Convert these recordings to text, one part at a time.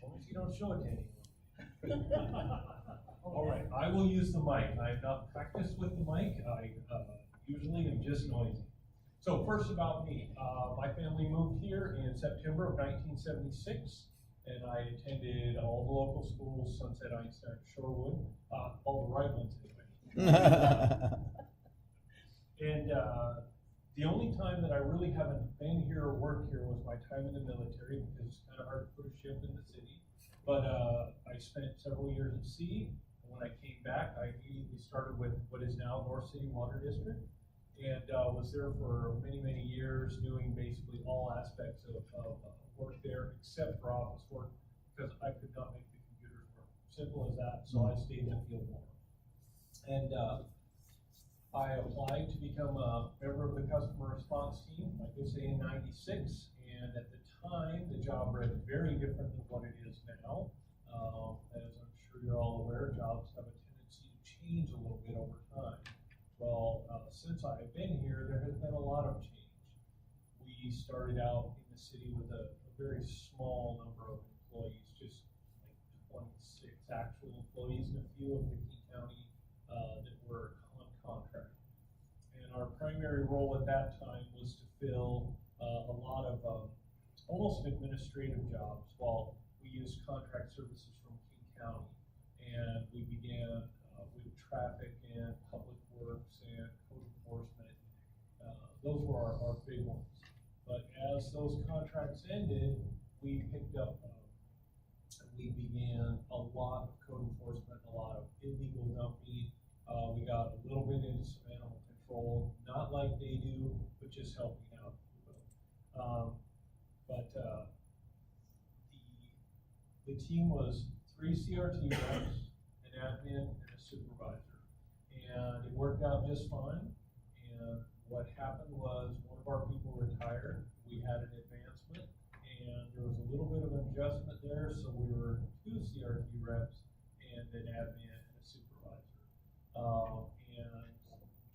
long as you don't show it to anyone. All right, I will use the mic. I have not practiced with the mic. I usually am just noisy. So first about me, my family moved here in September of 1976, and I attended all the local schools, Sunset, Einstein, Shorewood, all the right ones anyway. And the only time that I really haven't been here or worked here was my time in the military, because it's kind of hard to put a ship in the city. But I spent several years at sea. And when I came back, I immediately started with what is now North City Water District, and was there for many, many years doing basically all aspects of work there, except for office work, because I could not make the computers work. Simple as that, so I stayed in the field more. And I applied to become a member of the customer response team, like I say, in '96, and at the time, the job read very different than what it is now. As I'm sure you're all aware, jobs have a tendency to change a little bit over time. Well, since I've been here, there has been a lot of change. We started out in the city with a very small number of employees, just like 26 actual employees, and a few of the key county that were on contract. And our primary role at that time was to fill a lot of almost administrative jobs while we used contract services from King County. And we began with traffic and public works and code enforcement. Those were our big ones. But as those contracts ended, we picked up, we began a lot of code enforcement, a lot of illegal dumping. We got a little bit into some animal control, not like they do, but just helping out, if you will. The team was 3 CRT reps, an admin, and a supervisor. And it worked out just fine. And what happened was one of our people retired. We had an advancement, and there was a little bit of an adjustment there. So we were 2 CRT reps and an admin and a supervisor. And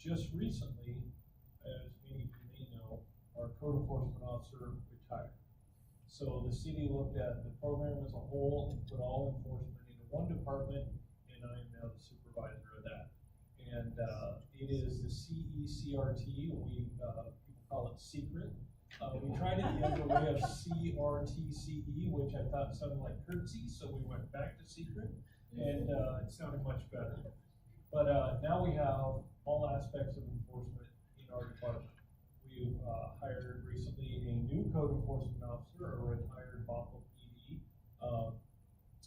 just recently, as many of you may know, our code enforcement officer retired. So the city looked at the program as a whole and put all enforcement into one department, and I am now the supervisor of that. And it is the CECRT, people call it secret. We tried it the other way of CRTCE, which I thought sounded like curtsy, so we went back to secret, and it sounded much better. But now we have all aspects of enforcement in our department. We've hired recently a new code enforcement officer, a retired Bothell PD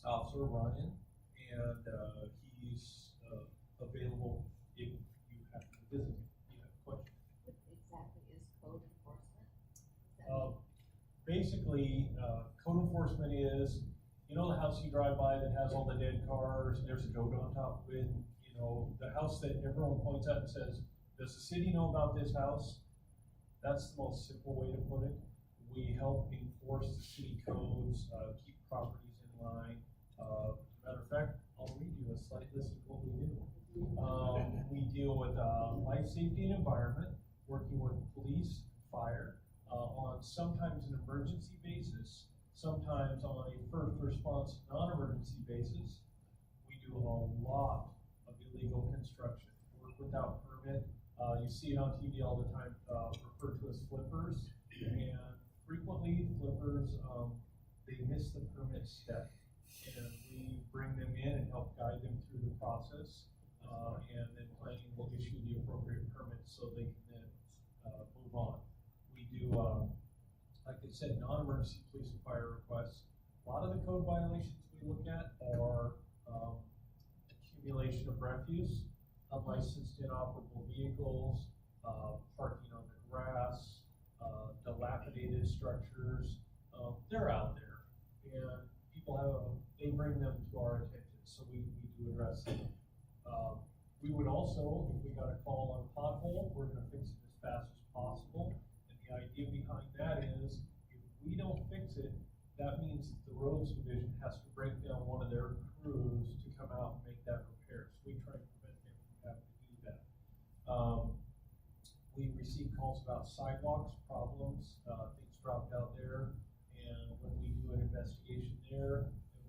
officer, Ryan, and he's available if you happen to visit him. You have a question. What exactly is code enforcement? Basically, code enforcement is, you know, the house you drive by that has all the dead cars, and there's a goat on top of it. You know, the house that everyone points at and says, does the city know about this house? That's the most simple way to put it. We help enforce the city codes, keep properties in line. Matter of fact, I'll read you a slight list of what we do. We deal with life safety and environment, working with police, fire, on sometimes an emergency basis, sometimes on a first response non-emergency basis. We do a lot of illegal construction, work without permit. You see it on TV all the time, referred to as flippers, and frequently flippers, they miss the permit step, and we bring them in and help guide them through the process, and then planning will issue the appropriate permits so they can then move on. We do, like I said, non-emergency police and fire requests. A lot of the code violations we look at are accumulation of refuse, unlicensed inoperable vehicles, parking on the grass, dilapidated structures. They're out there, and people they bring them to our attention, so we do address them. We would also, if we got a call on a pothole, we're going to fix it as fast as possible. And the idea behind that is, if we don't fix it, that means that the roads division has to break down one of their crews to come out and make that repair. So we try to prevent them from having to do that. We receive calls about sidewalks problems, things dropped out there, and when we do an investigation there, and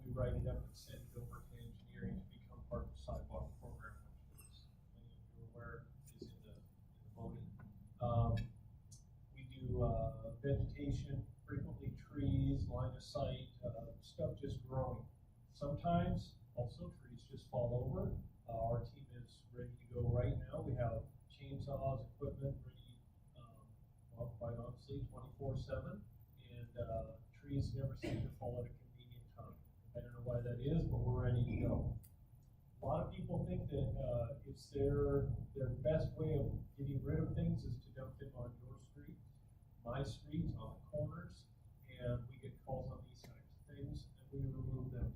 vegetation, frequently trees, line of sight, stuff just growing. Sometimes also trees just fall over. Our team is ready to go right now. We have chainsaws, equipment ready, well, quite honestly, 24/7. And trees never seem to fall at a convenient time. I don't know why that is, but we're ready to go. A lot of people think that it's their best way of getting rid of things is to dump them on your street, my streets, on the corners, and we get calls on these kinds of things, and we remove them.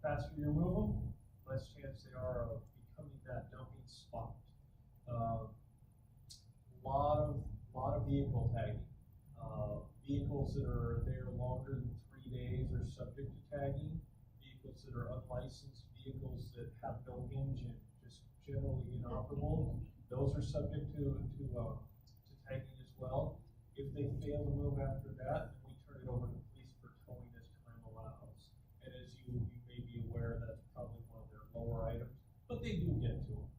Faster you remove them, less chance they are of becoming that dumping spot. Lot of vehicle tagging. Vehicles that are there longer than 3 days are subject to tagging. Vehicles that are unlicensed, vehicles that have no engine, just generally inoperable, those are subject to tagging as well. If they fail to move after that, then we turn it over to police for towing as time allows. And as you may be aware, that's probably one of their lower items, but they do get to them.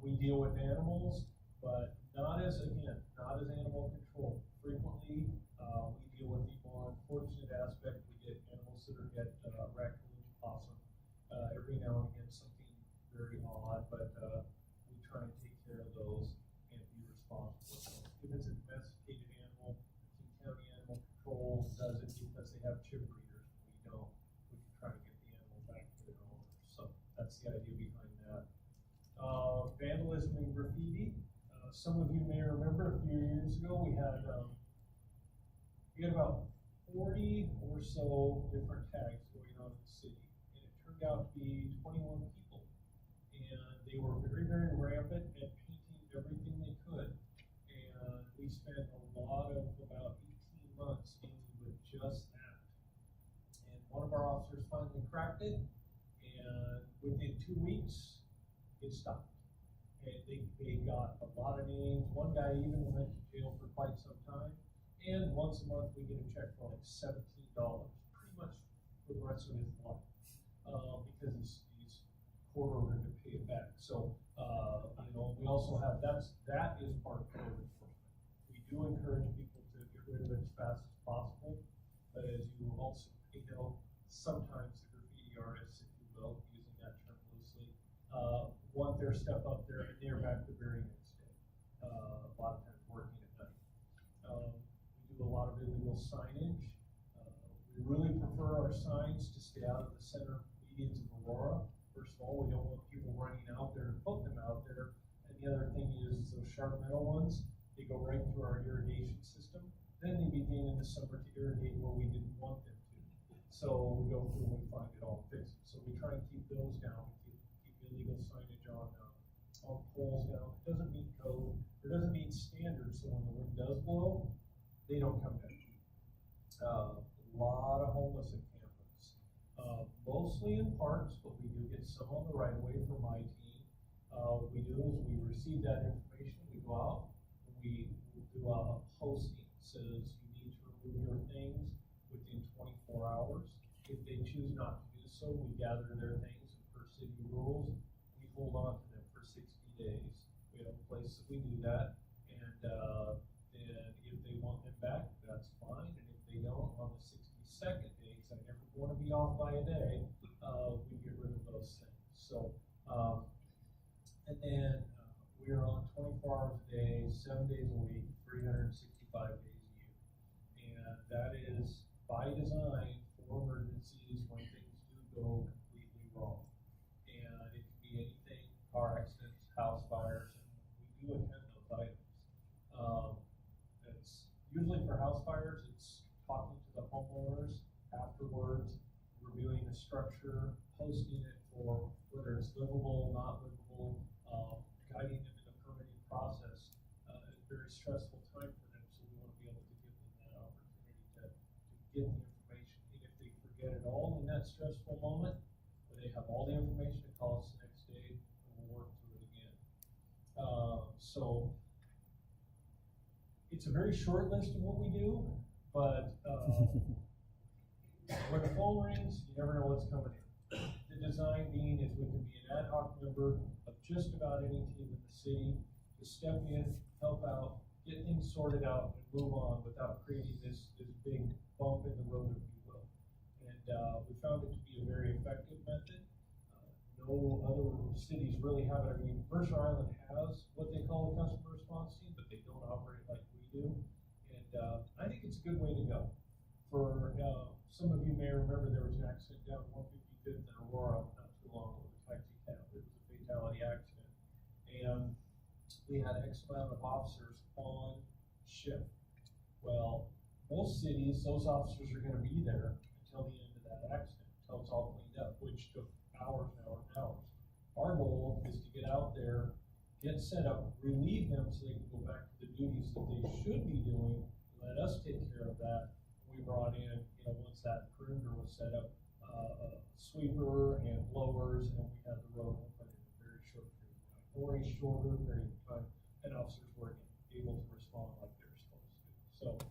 We deal with animals, but not as animal control. Frequently, we deal with the more unfortunate aspect. We get animals that get raccoons, possum, every now and again something very odd, but we try and take care of those and be responsible for those. If it's a domesticated animal, King County Animal Control does it because they have chip readers. We don't. We can try to get the animal back to their owners. So that's the idea behind that. Vandalism and graffiti. Some of you may remember a few years ago we had about 40 or so different tags going on in the city, and it turned out to be 21 people, and they were very, very rampant at painting everything they could, and we spent a lot of about 18 months dealing with just that, and one of our officers finally cracked it, and within 2 weeks it stopped. And they got a lot of names. One guy even went to jail for quite some time. And once a month we get a check for like $17, pretty much for the rest of his life, because he's court ordered to pay it back. So we also have that is part of code enforcement. We do encourage people to get rid of it as fast as possible, but as you also sometimes the graffiti artists, if you will, using that term loosely, want their stuff up there and they're back the very next day. A lot of times working at night. We do a lot of illegal signage. We really prefer our signs to stay out of the center medians of Aurora. First of all, we don't want people running out there to put them out there. And the other thing is those sharp metal ones, they go right through our irrigation system. Then they begin in the summer to irrigate where we didn't want them to. So we go through and we find it all fixed. So we try and keep those down. Illegal signage on poles down. It doesn't meet code. It doesn't meet standards. So when the wind does blow, they don't come down. A lot of homeless encampments, mostly in parks, but we do get some on the right of way from my team. What we do is we receive that information. We go out. We do a posting that says you need to remove your things within 24 hours. If they choose not to do so, we gather their things. City rules, we hold on to them for 60 days. We have a place that we do that, and then if they want them back, that's fine. And if they don't, on the 62nd day, because I never want to be off by a day, we get rid of those things. So, and then we're on 24 hours a day, 7 days a week, 365 days a year, and that is by design for emergencies when things do go completely wrong. Anything, car accidents, house fires, and we do attend those items. It's usually for house fires, it's talking to the homeowners afterwards, reviewing the structure, posting it for whether it's livable, not livable, guiding them in the permitting process. It's a very stressful time for them, so we want to be able to give them that opportunity to get the information. And if they forget it all in that stressful moment, where they have all the information to call us the next day, and we'll work through it again. So it's a very short list of what we do, but when the phone rings, you never know what's coming in. The design being is we can be an ad hoc member of just about any team in the city to step in, help out, get things sorted out and move on without creating this big bump in the road, if you will. And, we found it to be a very effective method. No other cities really have it. I mean, Mercer Island has what they call a customer response team, but they don't operate like we do. And, I think it's a good way to go. For, some of you may remember there was an accident down 155th in Aurora not too long ago with a taxi cab. It was a fatality accident. And we had X amount of officers on shift. Well, most cities, those officers are gonna be there until the end of that accident, until it's all cleaned up, which took hours and hours and hours. Our goal is to get out there, get set up, relieve them so they can go back to the duties that they should be doing, let us take care of that. We brought in, once that perimeter was set up, a sweeper and blowers, and we had the road open in a very short period of time, or a shorter period of time, and officers were able to respond like they were supposed to. So,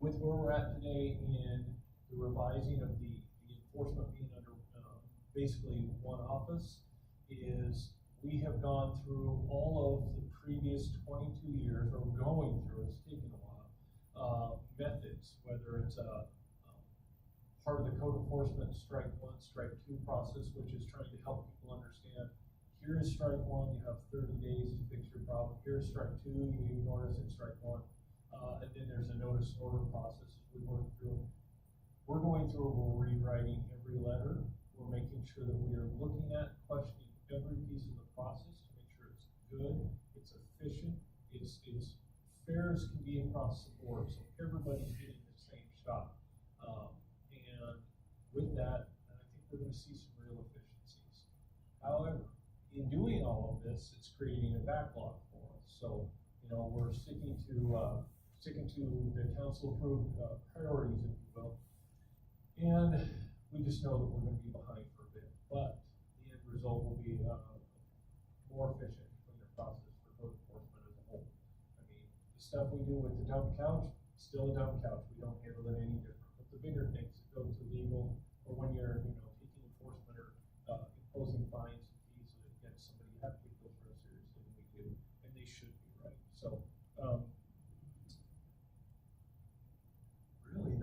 with where we're at today in the revising of the enforcement being under, basically one office, is we have gone through all of the previous 22 years, or going through, it's taken a while, methods, whether it's part of the code enforcement strike 1, strike 2 process, which is trying to help people understand, here is strike 1, you have 30 days to fix your problem. Here's strike 2, you ignore us at strike 1. And then there's a notice and order process as we work through. We're going through, we're rewriting every letter. We're making sure that we are looking at, questioning every piece of the process to make sure it's good, it's efficient, it's fair as can be across the board, so everybody's getting the same shot. And with that, I think we're gonna see some real efficiencies. However, in doing all of this, it's creating a backlog for us. So, we're sticking to the council approved priorities, if you will. And we just know that we're gonna be behind for a bit, but the end result will be more efficient, cleaner process for code enforcement as a whole. I mean, the stuff we do with the dump couch, still a dump couch. We don't handle it any different. But the bigger things that go to legal, or when you're, taking enforcement or imposing fines and fees against somebody, you have to take those real seriously, and we do, and they should be, right? So, really,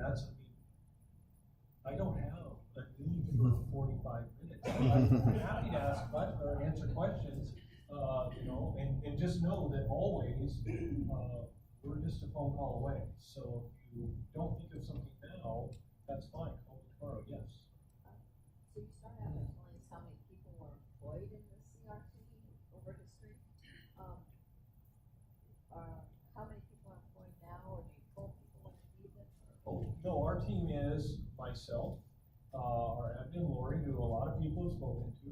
I don't have a need for 45 minutes. I'm happy to ask questions or answer questions, and just know that always, we're just a phone call away. So if you don't think of something now, that's fine, call me tomorrow, yes. So you started out by telling us how many people were employed in the CRT over history. How many people are employed now, or do you pull people when you need them? Oh, no, our team is myself, our admin Lori, who a lot of people have spoken to,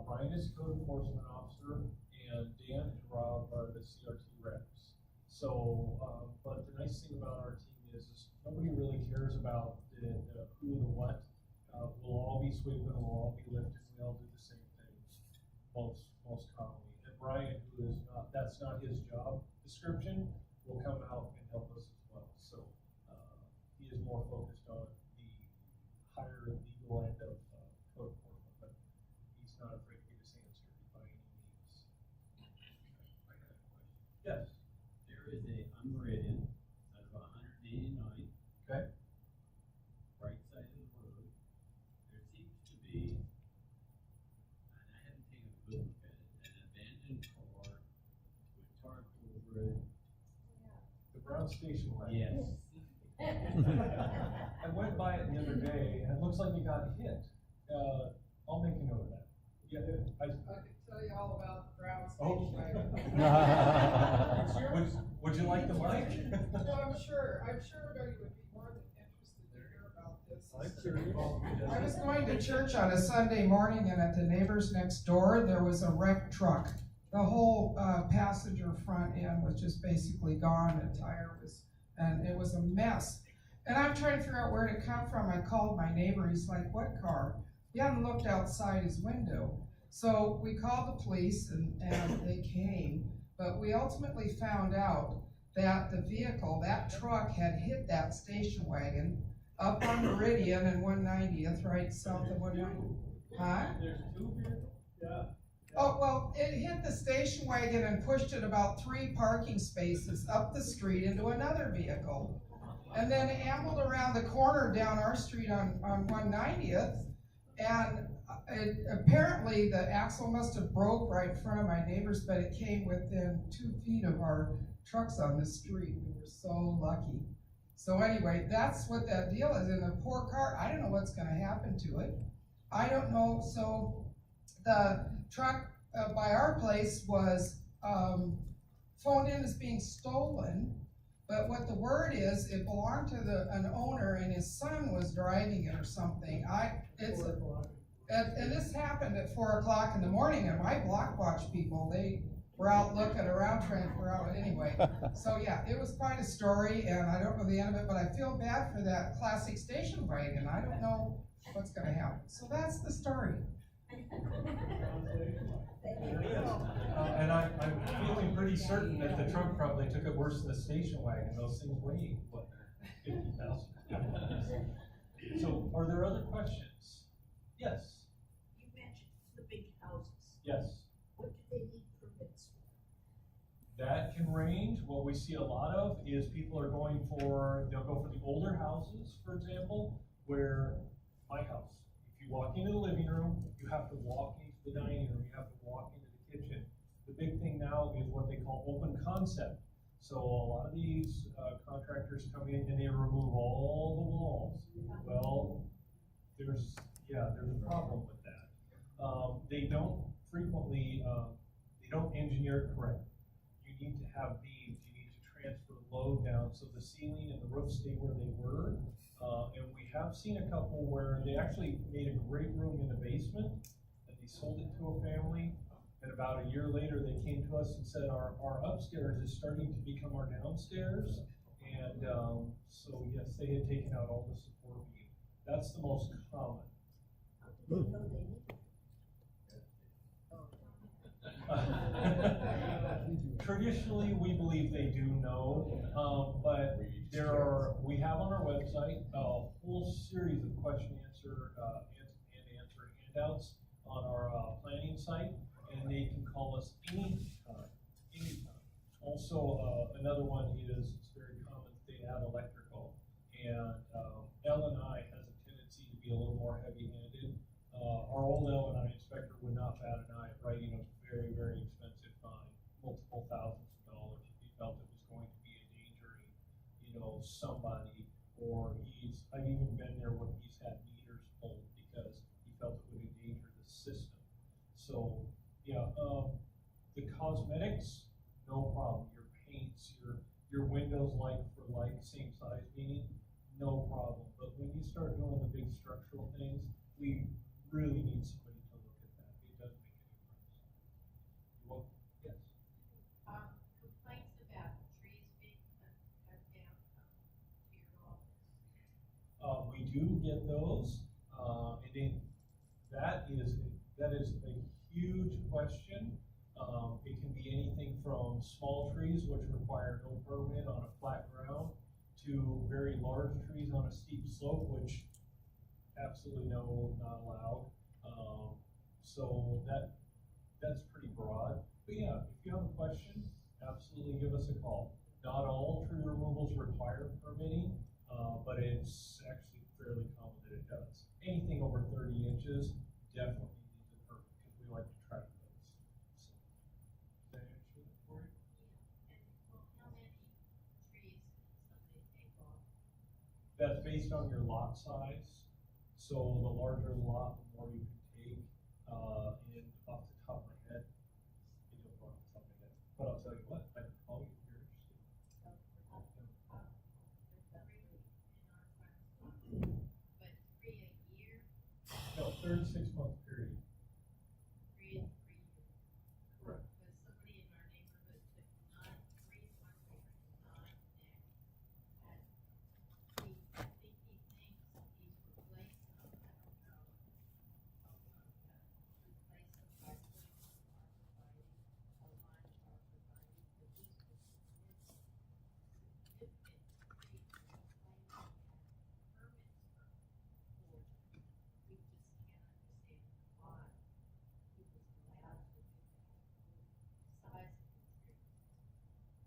Brian is code enforcement officer, and Dan and Rob are the CRT reps. So, but the nice thing about our team is nobody really cares about the who, the what. We'll all be sweeping, we'll all be lifting, we all do the same things most commonly. And Brian, who is that's not his job description, will come out and help us as well. So, he is more focused on the higher legal end of code enforcement, but he's not afraid to give his answer by any means. I got a question. Yes. There is on Meridian, out of 189, Okay. right side of the road, there seems to be, and I haven't taken a good look at it, an abandoned car with tarp over it. The Brown Station wagon. Yes. I went by it the other day, and it looks like it got hit. I'll make a note of that. Yeah, I can tell you all about the Brown Oh. Station wagon. Would you like the mic? No, I'm sure everybody would be more than interested to hear about this. I'm curious. I was going to church on a Sunday morning, and at the neighbors next door, there was a wrecked truck. The whole passenger front end was just basically gone, the tire was, and it was a mess. And I'm trying to figure out where it come from. I called my neighbor, he's like, what car? He hadn't looked outside his window. So we called the police and they came, but we ultimately found out that the vehicle, that truck had hit that station wagon up on Meridian and 190th, right south of 190th. Huh? There's two vehicles? Yeah. Oh, well, it hit the station wagon and pushed it about 3 parking spaces up the street into another vehicle. And then it ambled around the corner down our street on 190th. And apparently the axle must have broke right in front of my neighbors, but it came within 2 feet of our trucks on the street. We were so lucky. So anyway, that's what that deal is. And the poor car, I don't know what's gonna happen to it. I don't know, so the truck by our place was phoned in as being stolen, but what the word is, it belonged to an owner and his son was driving it or something. And this happened at 4 o'clock in the morning, and my block watch people, they were out looking around trying to figure out it anyway. So yeah, it was quite a story, and I don't know the end of it, but I feel bad for that classic station wagon. I don't know what's gonna happen. So that's the story. And I'm feeling pretty certain that the truck probably took it worse than the station wagon. Those things weigh, what, 50,000? So, are there other questions? Yes. You mentioned the big houses. Yes. What do they need permits for? That can range. What we see a lot of is people are going for, they'll go for the older houses, for example, where my house, if you walk into the living room, you have to walk into the dining room, you have to walk into the kitchen. The big thing now is what they call open concept. So a lot of these contractors come in and they remove all the walls. Well, there's a problem with that. They don't frequently, they don't engineer it correct. You need to have beams, you need to transfer load down so the ceiling and the roof stay where they were. And we have seen a couple where they actually made a great room in the basement and they sold it to a family. And about a year later, they came to us and said, our upstairs is starting to become our downstairs. And so yes, they had taken out all the support beam. That's the most common. They know they need it. Traditionally, we believe they do know, but we have on our website a whole series of question answer handouts on our planning site, and they can call us anytime. Also, another one is, it's very common, they add electrical, and L&I has a tendency to be a little more heavy-handed. Our old L&I inspector would not bat an eye at writing a very, very expensive fine, multiple thousands of dollars, if he felt it was going to be endangering, somebody, or I've even been there when he's had meters pulled because he felt it would endanger the system. So, yeah, the cosmetics, no problem. Your paints, your windows like for like, same size meaning, no problem. But when you start doing the big structural things, we really need somebody to look at that. It doesn't make any difference. Well, yes. Complaints about trees being cut down to your office. We do get those, and then that is a huge question. It can be anything from small trees, which require no permit on a flat ground, to very large trees on a steep slope, which absolutely no, not allowed. So that's pretty broad. But yeah, if you have a question, absolutely give us a call. Not all tree removals require permitting, but it's actually fairly common that it does. Anything over 30 inches definitely needs a permit because we like to track those. So, does that answer that for you? And how many trees can somebody take off? That's based on your lot size. So the larger the lot, the more you can take. And off the top of my head, I don't know off the top of my head, but I'll tell you what, I can call you if you're interested. But 3 a year, No, 36-month period. 3 in 3 years. Correct. Because somebody in our neighborhood took 9 trees one year, 9 and I think he thinks he's replaced them, I don't know. Replace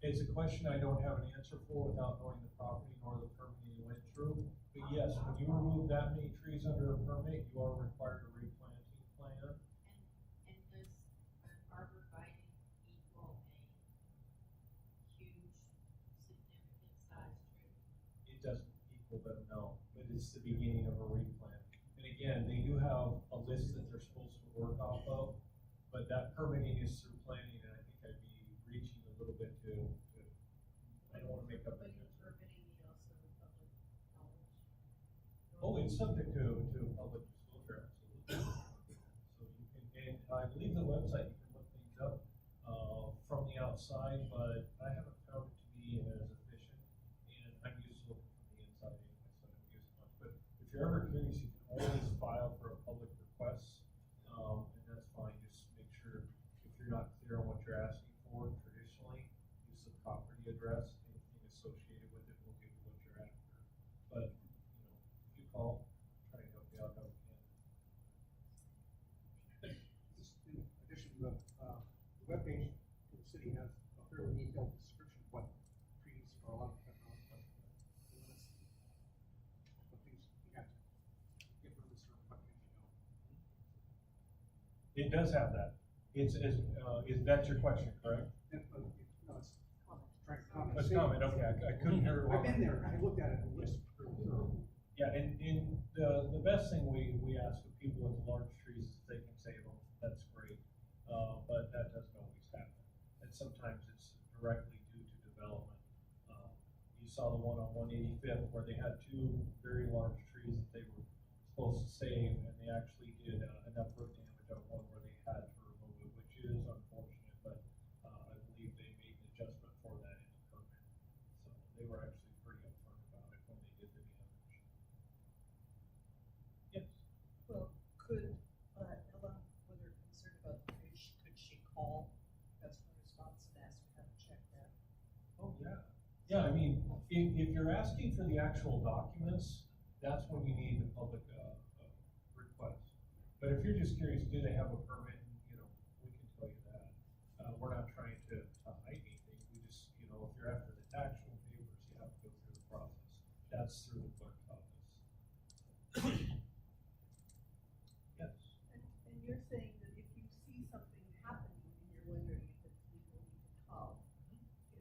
It's a question I don't have an answer for without knowing the property nor the permitting you went through. But yes, when you remove that many trees under a permit, you are required a replanting plan. And does an arborvitae equal a huge, significant size tree? It doesn't equal them, no, but it's the beginning of a replant. And again, they do have a list that they're supposed to work off of, but that permitting is through planning, and I think I'd be reaching a little bit to I don't wanna make up But an your answer. permitting need also public knowledge? Oh, it's subject to public disclosure, absolutely. So you can, and I believe the website, you can look things up, from the outside, but I haven't found it to be as efficient. And I'm used to looking from the inside anyway, so I don't use it much, but if you're ever curious, you can always file for a public request, and that's fine, just make sure if you're not clear on what you're asking for traditionally, use the property address, anything associated with it will give you what you're after. But, if you call, try and help you out how we can. Just in addition to the webpage for the city has a fairly detailed description of what trees are allowed to cut down, what limits, what things you have to get permits for, what things you don't. It does have that. Is that your question, correct? And, no, it's trying to comment. Let's comment, okay, I couldn't hear it. I've been there, I looked at it, and it looks pretty thorough. Yeah, and the best thing we ask of people with large trees is they can save them, that's great. But that doesn't always happen. And sometimes it's directly due to development. You saw the one on 185th where they had two very large trees that they were supposed to save, and they actually did enough root damage on one where they had to remove it, which is unfortunate, but I believe they made an adjustment for that in the permit. So they were actually pretty upfront about it when they did the damage. Yes. Well, could, Ella, with her concern about the fish, could she call customer response and ask how to check that? Oh, yeah. Yeah, I mean, if you're asking for the actual documents, that's when you need the public, request. But if you're just curious, do they have a permit, we can tell you that. We're not trying to hide anything, we just, if you're after the actual papers, you have to go through the process. That's through the clerk's office. Yes. And you're saying that if you see something happening and you're wondering if it's legal, you can call.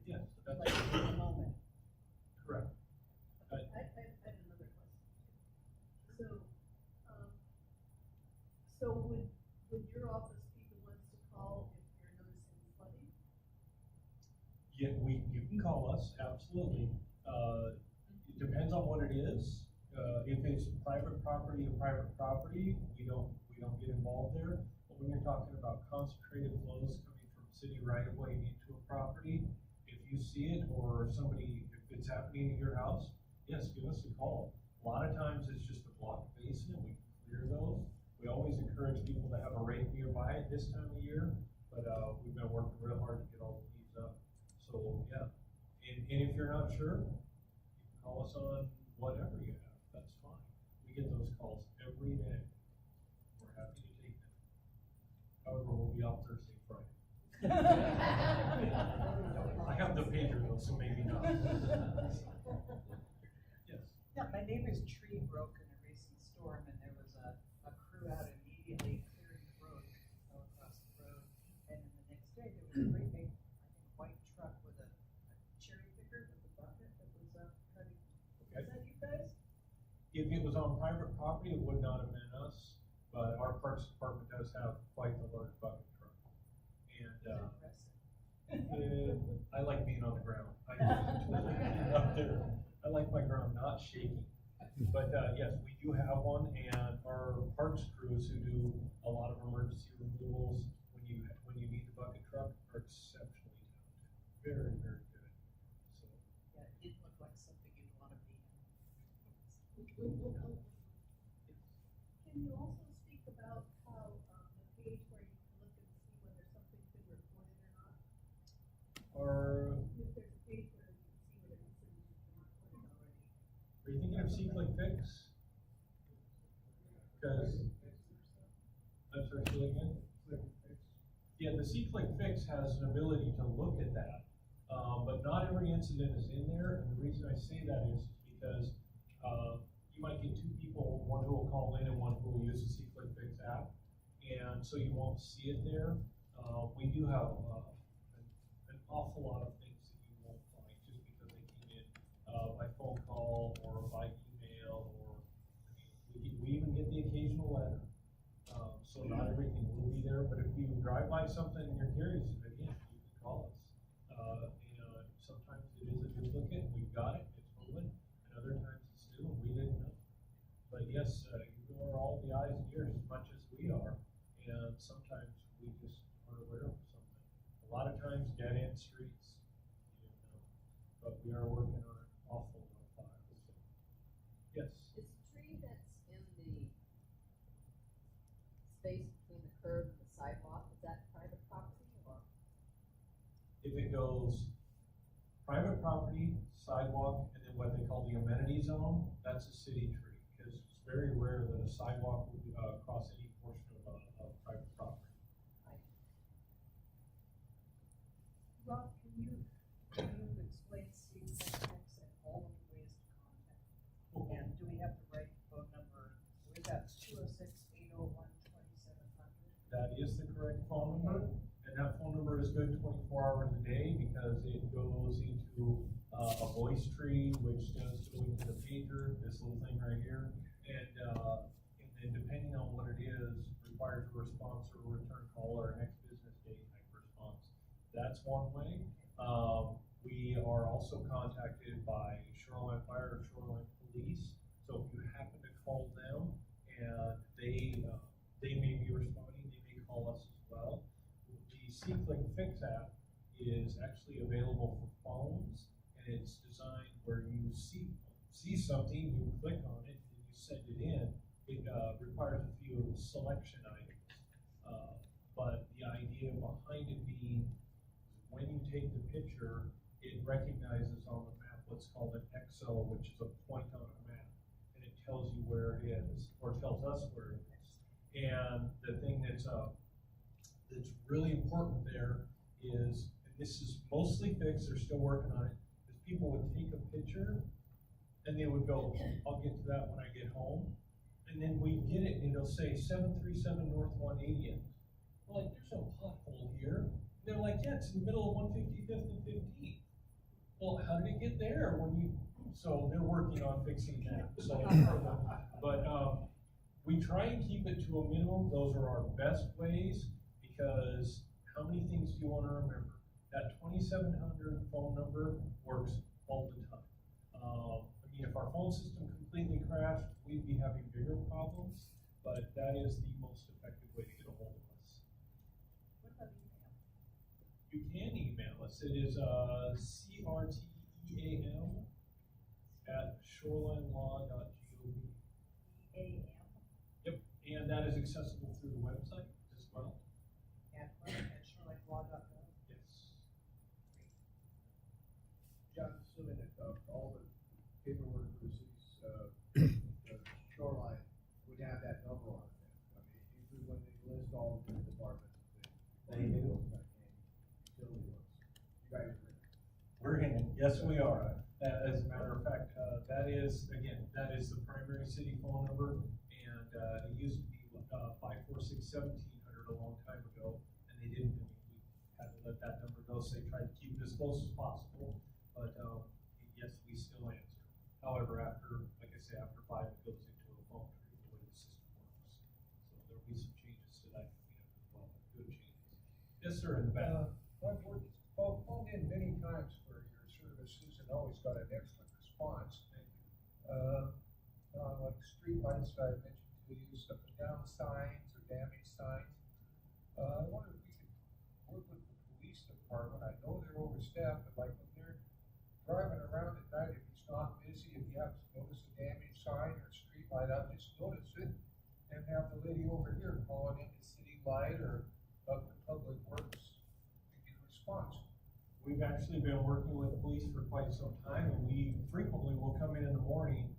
Yes, that's Like in a moment. correct. I have another question. So would your office be the ones to call if you're noticing flooding? Yeah, you can call us, absolutely. It depends on what it is. If it's private property to private property, we don't get involved there. But when you're talking about concentrated flows coming from city right of way into a property, if you see it or if it's happening at your house, yes, give us a call. A lot of times it's just a blocked basin and we can clear those. We always encourage people to have a rake nearby at this time of year, but we've been working real hard to get all the leaves up. So, yeah. And if you're not sure, you can call us on whatever you have, that's fine. We get those calls every day. We're happy to take them. However, we'll be out Thursday, Friday. I have the pager though, so maybe not. Yes. Yeah, my neighbor's tree broke in a recent storm and there was a crew out immediately clearing the road, fell across the road. And then the next day, there was a great big, white truck with a cherry picker with a bucket that was cutting. Okay. Is that you guys? If it was on private property, it would not have been us, but our Parks Department does have quite the large bucket truck. And, Impressive. I like being on the ground. I just enjoy being up there. I like my ground not shaking. But, yes, we do have one, and our parks crews who do a lot of emergency removals when you need the bucket truck are exceptionally talented. Very, very good. So, Yeah, it didn't look like something you'd want to be in. Can you also speak about how, the page where you can look and see whether something's been reported or not? are If there's a page where you can see whether incidents have been reported already. you thinking of C-Click Fix? Because, I'm sorry, say again? Yeah, the C-Click Fix has an ability to look at that. But not every incident is in there, and the reason I say that is because, you might get two people, one who will call in and one who will use the C-Click Fix app, and so you won't see it there. We do have, an awful lot of things that you won't find just because they came in, by phone call or by email, or, we even get the occasional letter. So not everything will be there, but if you drive by something and you're curious, again, you can call us. And sometimes it is a duplicate, we've got it, it's moving, and other times it's new, and we didn't know. But yes, you are all the eyes and ears as much as we are, and sometimes we just aren't aware of something. A lot of times dead end streets, you know, but we are working on an awful lot of files, so. Yes, Is the tree that's in the space between the curb and the sidewalk, is that private property or? if it goes private property, sidewalk, and then what they call the amenity zone, that's a city tree, because it's very rare that a sidewalk will cross any portion of private property. Rob, can you explain CSX and all of the ways to contact? And do we have the right phone number? We got 206-801-2700. That is the correct phone number, and that phone number is good 24 hours a day because it goes into a voice tree, which does go into the pager, this little thing right here, and then depending on what it is, requires a response or a return call or a next business day type response. That's one way. We are also contacted by Shoreline Fire or Shoreline Police, so if you happen to call them and they may be responding, they may call us as well. The C-Click Fix app is actually available for phones, and it's designed where you see something, you click on it, and you send it in. It requires a few selection items, but the idea behind it being when you take the picture, it recognizes on the map what's called an XO, which is a point on a map, and it tells you where it is, or tells us where it is. And the thing that's really important there is, and this is mostly fixed, they're still working on it, is people would take a picture and they would go, I'll get to that when I get home. And then we get it and it'll say 737 North 180th. We're like, there's no pothole here. They're like, yeah, it's in the middle of 155th and 15th. Well, how did it get there so they're working on fixing that. So, but we try and keep it to a minimum. Those are our best ways because how many things do you want to remember? That 2700 phone number works all the time. If our phone system completely crashed, we'd be having bigger problems, but that is the most effective way to get a hold of us. What about email? You can email us. It is crteam@shorelinelaw.gov. EAM Yep, and that is accessible through the website as well. at shorelinelaw.gov. Yes. John, assuming that all the paperwork for the city's shoreline would have that number on it. I mean, usually when they list all the departments, They do. Utility works. You guys are in. We're in it. Yes, we are. As a matter of fact, that is the primary city phone number, and it used to be 546-1700 a long time ago, and they didn't. We had to let that number go, so they tried to keep it as close as possible. But yes, we still answer. However, after 5, it goes into a phone tree the way the system works. So there'll be some changes to that coming up as well. Good changes. Yes, sir, in the back. I've phoned in many times for your services and always got an excellent response. Like streetlights, I mentioned to you, up and down signs or damaged signs. I wonder if we could work with the police department. I know they're overstaffed, but like when they're driving around at night, if it's not busy, if you have to notice a damaged sign or street light, I'll just notice it and have the lady over here calling in the city light or up to Public Works to get a response. We've actually been working with police for quite some time, and we frequently will come in the morning,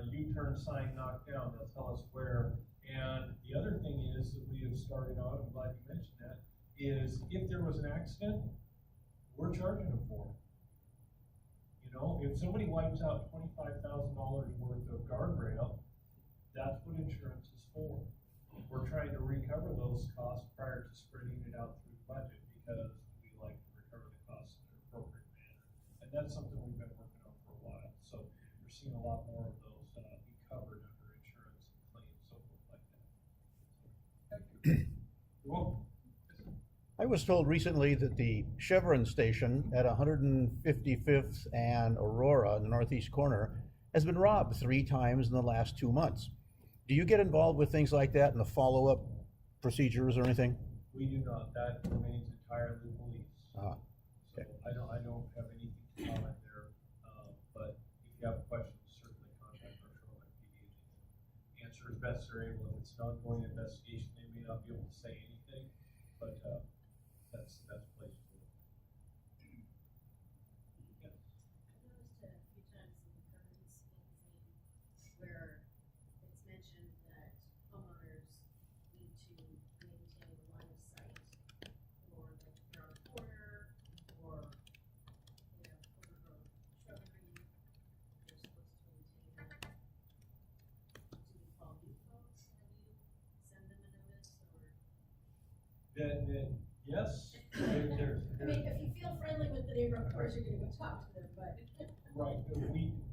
U-turn sign knocked down, they'll tell us where. And the other thing is that we have started on, I'm glad you mentioned that, is if there was an accident, we're charging them for it. You know, if somebody wipes out $25,000 worth of guardrail, that's what insurance is for. We're trying to recover those costs prior to spreading it out through the budget, because we like to recover the costs in an appropriate manner. And that's something we've been working on for a while, so we're seeing a lot more of those, be covered under insurance and claims, so forth like that. Thank you. You're welcome. I was told recently that the Chevron station at 155th and Aurora in the northeast corner has been robbed 3 times in the last 2 months. Do you get involved with things like that and the follow-up procedures or anything? We do not, that remains entirely police. Ah, So okay. I don't have anything to comment there, but if you have questions, certainly contact our Shoreline PD. Answer as best they're able. If it's an ongoing investigation, they may not be able to say anything, but, that's place to look. Yes. I noticed a few times in the governance magazine where it's mentioned that homeowners need to maintain a line of sight for like if they're on a corner or, you know, overgrown shrubbery, they're supposed to maintain that. Do we call you folks? Have you send them a notice or? Yes, I mean, if you feel friendly with the neighbor, of course you're gonna go talk to them, but. right,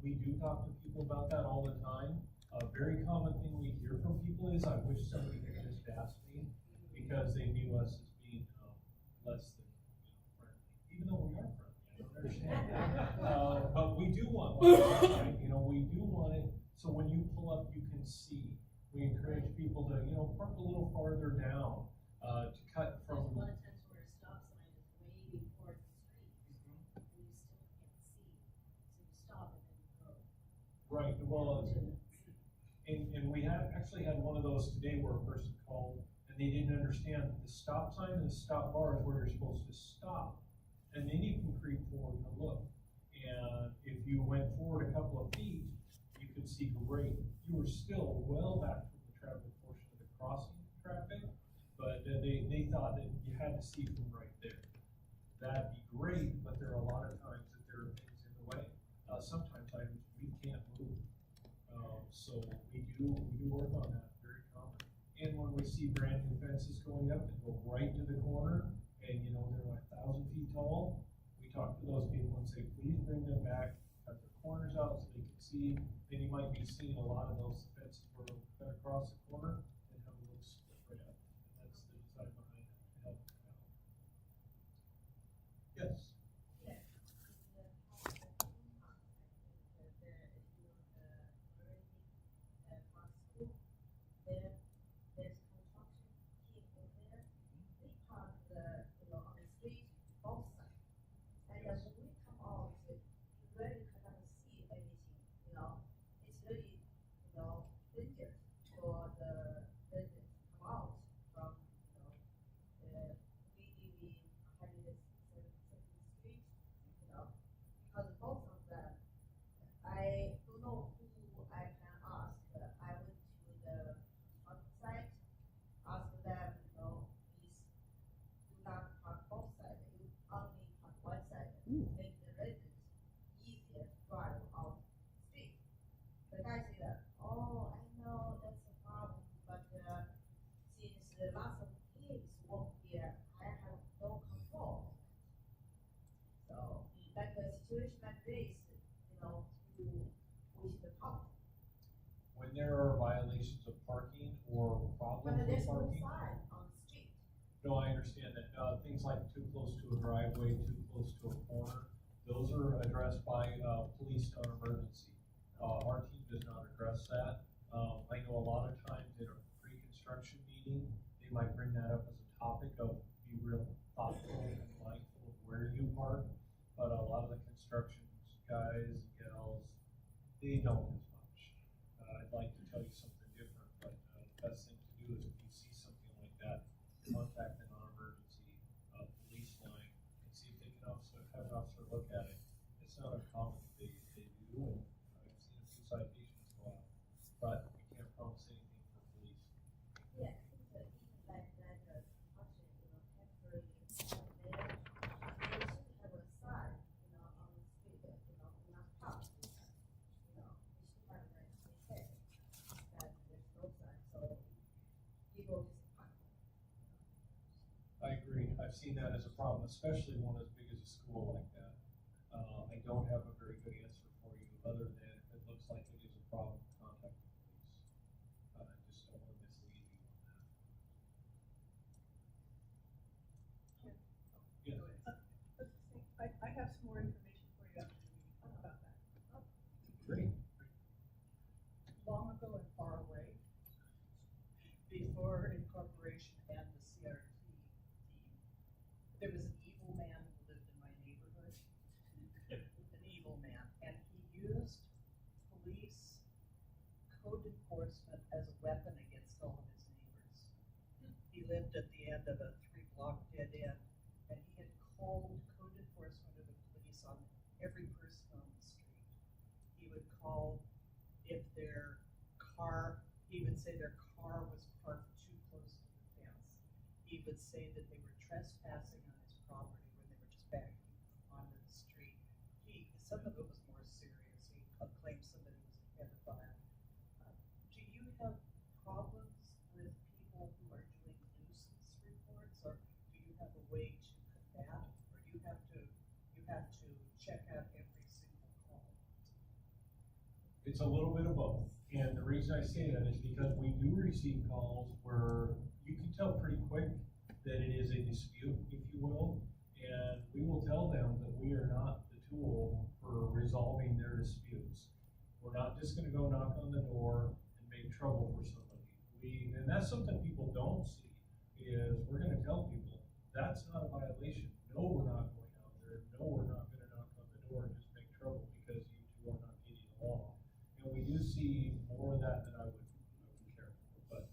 we do talk to people about that all the time. A very common thing we hear from people is, I wish somebody had just asked me, because they view us as being, less than, friendly, even though we are friendly, I don't understand that. But we do want one, right, we do want it, so when you pull up, you can see. We encourage people to, park a little farther down, to cut There's from. a lot of times where a stop sign is way towards the street, and you still can't see, so you stop and then you go. Right, well, and we actually had one of those today where a person called and they didn't understand the stop sign and the stop bar is where you're supposed to stop. And then you can creep forward and look. And if you went forward a couple of feet, you could see great. You were still well back from the traffic portion of the crossing traffic, but they thought that you had to see from right there. That'd be great, but there are a lot of times that there are things in the way. Sometimes we can't move. So we do work on that very common. And when we see brand new fences going up that go right to the corner, and they're like 1,000 feet tall, we talk to those people and say, please bring them back, cut their corners out so they can see. Then you might be seeing a lot of those fences where they'll cut across the corner and have a little split right up. And that's the design behind it, to help them out. Yes. Yeah. There, there's construction team over there, they park on the street, both sides. And then when we come out, you really cannot see anything, it's really, dangerous for the residents to come out from, VDV, 172nd Street, because both of them, I don't know who I can ask, but I went to the site, asked them, please do not park both sides, you only park one side, make the residents easier to drive out the street. The guy said that, oh, I know that's a problem, but since lots of kids work here, I have no control. So, like a situation like this, we should talk. When there are violations of parking or But problems with there's no parking. sign on the street. No, I understand that. Things like too close to a driveway, too close to a corner, those are addressed by, police on emergency. Our team does not address that. I know a lot of times in a pre-construction meeting, they might bring that up as a topic of be real thoughtful and mindful of where you park. But a lot of the construction guys, gals, they don't as much. I'd like to tell you something different, but the best thing to do is if you see something like that, contact an emergency police line and see if they can have an officer look at it. It's not uncommon that they do, and I've seen a few citations go out, but we can't promise anything for police. Yeah, I think that even like that, construction, temporary, there, they should have a sign, on the street, not I've seen that as a problem, especially one as big as a school like that. I don't have a very good answer for you, other than if it looks like it is a problem, contact the police. I just don't want to mislead you on that. Yeah. I have some more information for you after the meeting. How about that? Great. Long ago and far away, before incorporation and the CRT team, there was an evil man who lived in my neighborhood. An evil man, and he used police code enforcement as a weapon against all of his neighbors. He lived at the end of a 3-block dead end, and he had called code enforcement or the police on every person on the street. He would call if their car, he would say their car was parked too close to the fence. He would say that they were trespassing on his property when they were just backing onto the street. Some of it was more serious. He claimed somebody was a pedophile. Do you have problems with people who are doing nuisance reports, or do you have a way to combat, or do you have to check out every single call? It's a little bit of both. And the reason I say that is because we do receive calls where you can tell pretty quick that it is a dispute, if you will. And we will tell them that we are not the tool for resolving their disputes. We're not just gonna go knock on the door and make trouble for somebody. And that's something people don't see, is we're gonna tell people, that's not a violation. No, we're not going out there. No, we're not gonna knock on the door and just make trouble because you two are not getting along. And we do see more of that than I would care for. But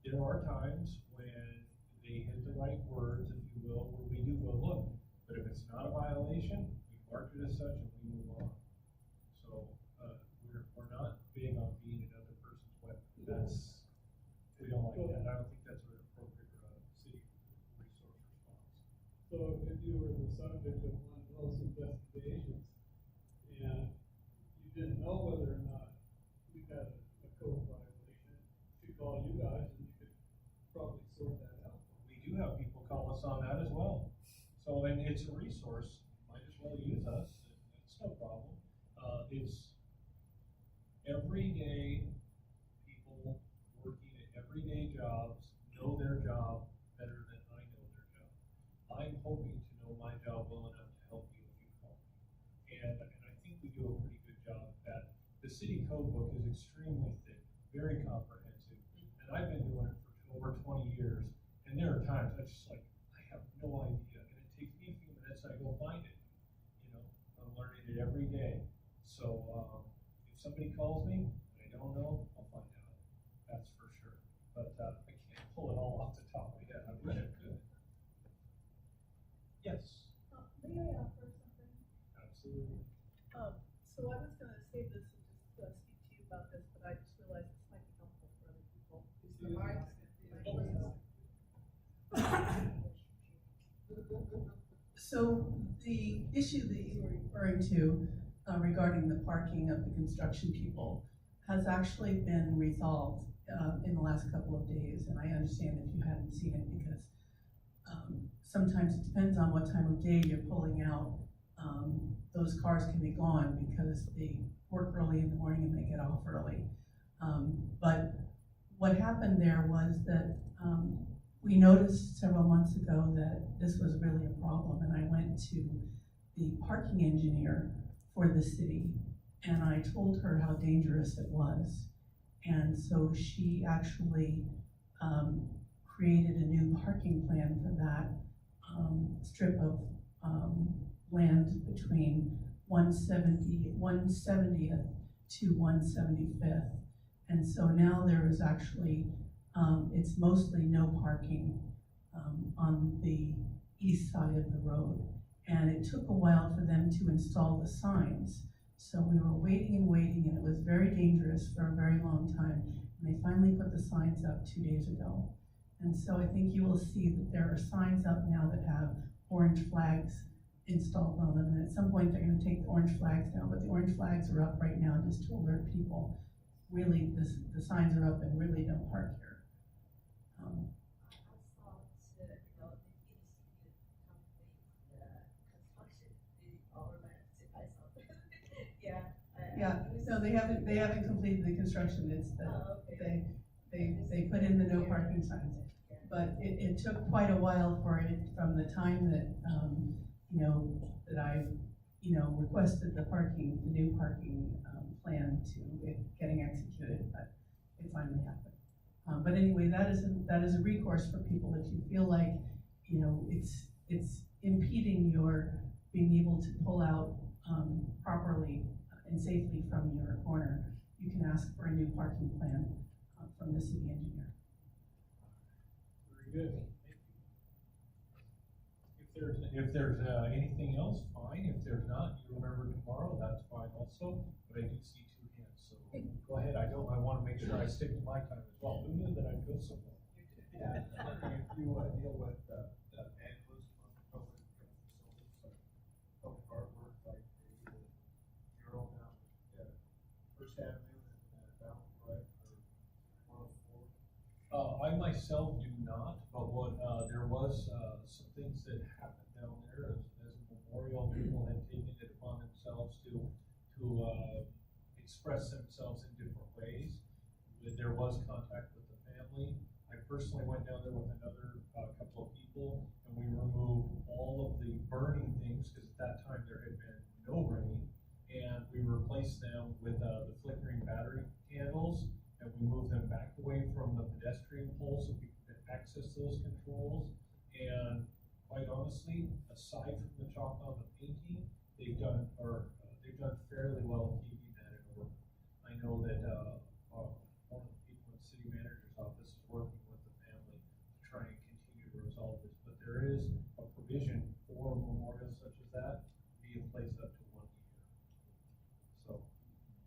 there are times when they hit the right words, if you will, where we do go, look, but if it's not a violation, we mark it as such and we move on. So we're not big on being another person's weapon. We don't like that. I don't think that's an appropriate city resource response. So if you were the subject of one of those investigations and you didn't know whether or not we had a code violation, you call you guys and you could probably sort that out. We do have people call us on that as well. So, and it's a resource, might as well use us, it's no problem. It's everyday people working at everyday jobs know their job better than I know their job. I'm hoping to know my job well enough to help you if you call me. And I think we do a pretty good job at that. The city code book is extremely thick, very comprehensive, and I've been doing it for over 20 years. And there are times I just like, I have no idea, and it takes me a few minutes, I go find it. You know, I'm learning it every day. So if somebody calls me, and I don't know, I'll find out. That's for sure. But I can't pull it all off the top of my head. I wish I could. Yes, May I offer something? absolutely. So I was gonna save this and just speak to you about this, but I just realized this might be helpful for other people. Mr. Marks? So the issue that you were referring to regarding the parking of the construction people has actually been resolved in the last couple of days, and I understand if you hadn't seen it because sometimes it depends on what time of day you're pulling out. Those cars can be gone because they work early in the morning and they get off early. But what happened there was that we noticed several months ago that this was really a problem, and I went to the parking engineer for the city and I told her how dangerous it was. And so she actually created a new parking plan for that strip of land between 170th to 175th. And so now there is actually, it's mostly no parking on the east side of the road. And it took a while for them to install the signs. So we were waiting and waiting, and it was very dangerous for a very long time. And they finally put the signs up 2 days ago. And so I think you will see that there are signs up now that have orange flags installed on them. And at some point they're going to take the orange flags down, but the orange flags are up right now just to alert people. Really, the signs are up and really don't park here. I saw too, you know, if you Yeah, no, they haven't completed the construction, it's the, Oh, okay. they put in the no parking signs. But it took quite a while for it, from the time that, you know, that I, you know, requested the new parking, plan to it getting executed, but it finally happened. But anyway, that is a recourse for people if you feel like, you know, it's impeding your being able to pull out, properly and safely from your corner. You can ask for a new parking plan, from the city engineer. Very good. If there's anything else, fine. If there's not, you remember tomorrow, that's fine also. But I do see two hands, so go ahead. I want to make sure I stick to my time as well. Who knew that I'd go so far? Yeah, if you deal with vandalism on public facilities, like public artwork, like the mural down First Avenue and down right or 104. I myself do not, but what, there was, some things that happened down there as a memorial. People had taken it upon themselves to express themselves in different ways. There was contact with the family. I personally went down there with another, couple of people, and we removed all of the burning things, because at that time there had been no rain, and we replaced them with, the flickering battery candles, and we moved them back away from the pedestrian poles so we could access those controls. And quite honestly, aside from the chalk on the painting, they've done fairly well at keeping that in order. I know that, one of the people in the city manager's office is working with the family to try and continue to resolve this, but there is a provision for memorials such as that to be in place up to 1 year. So,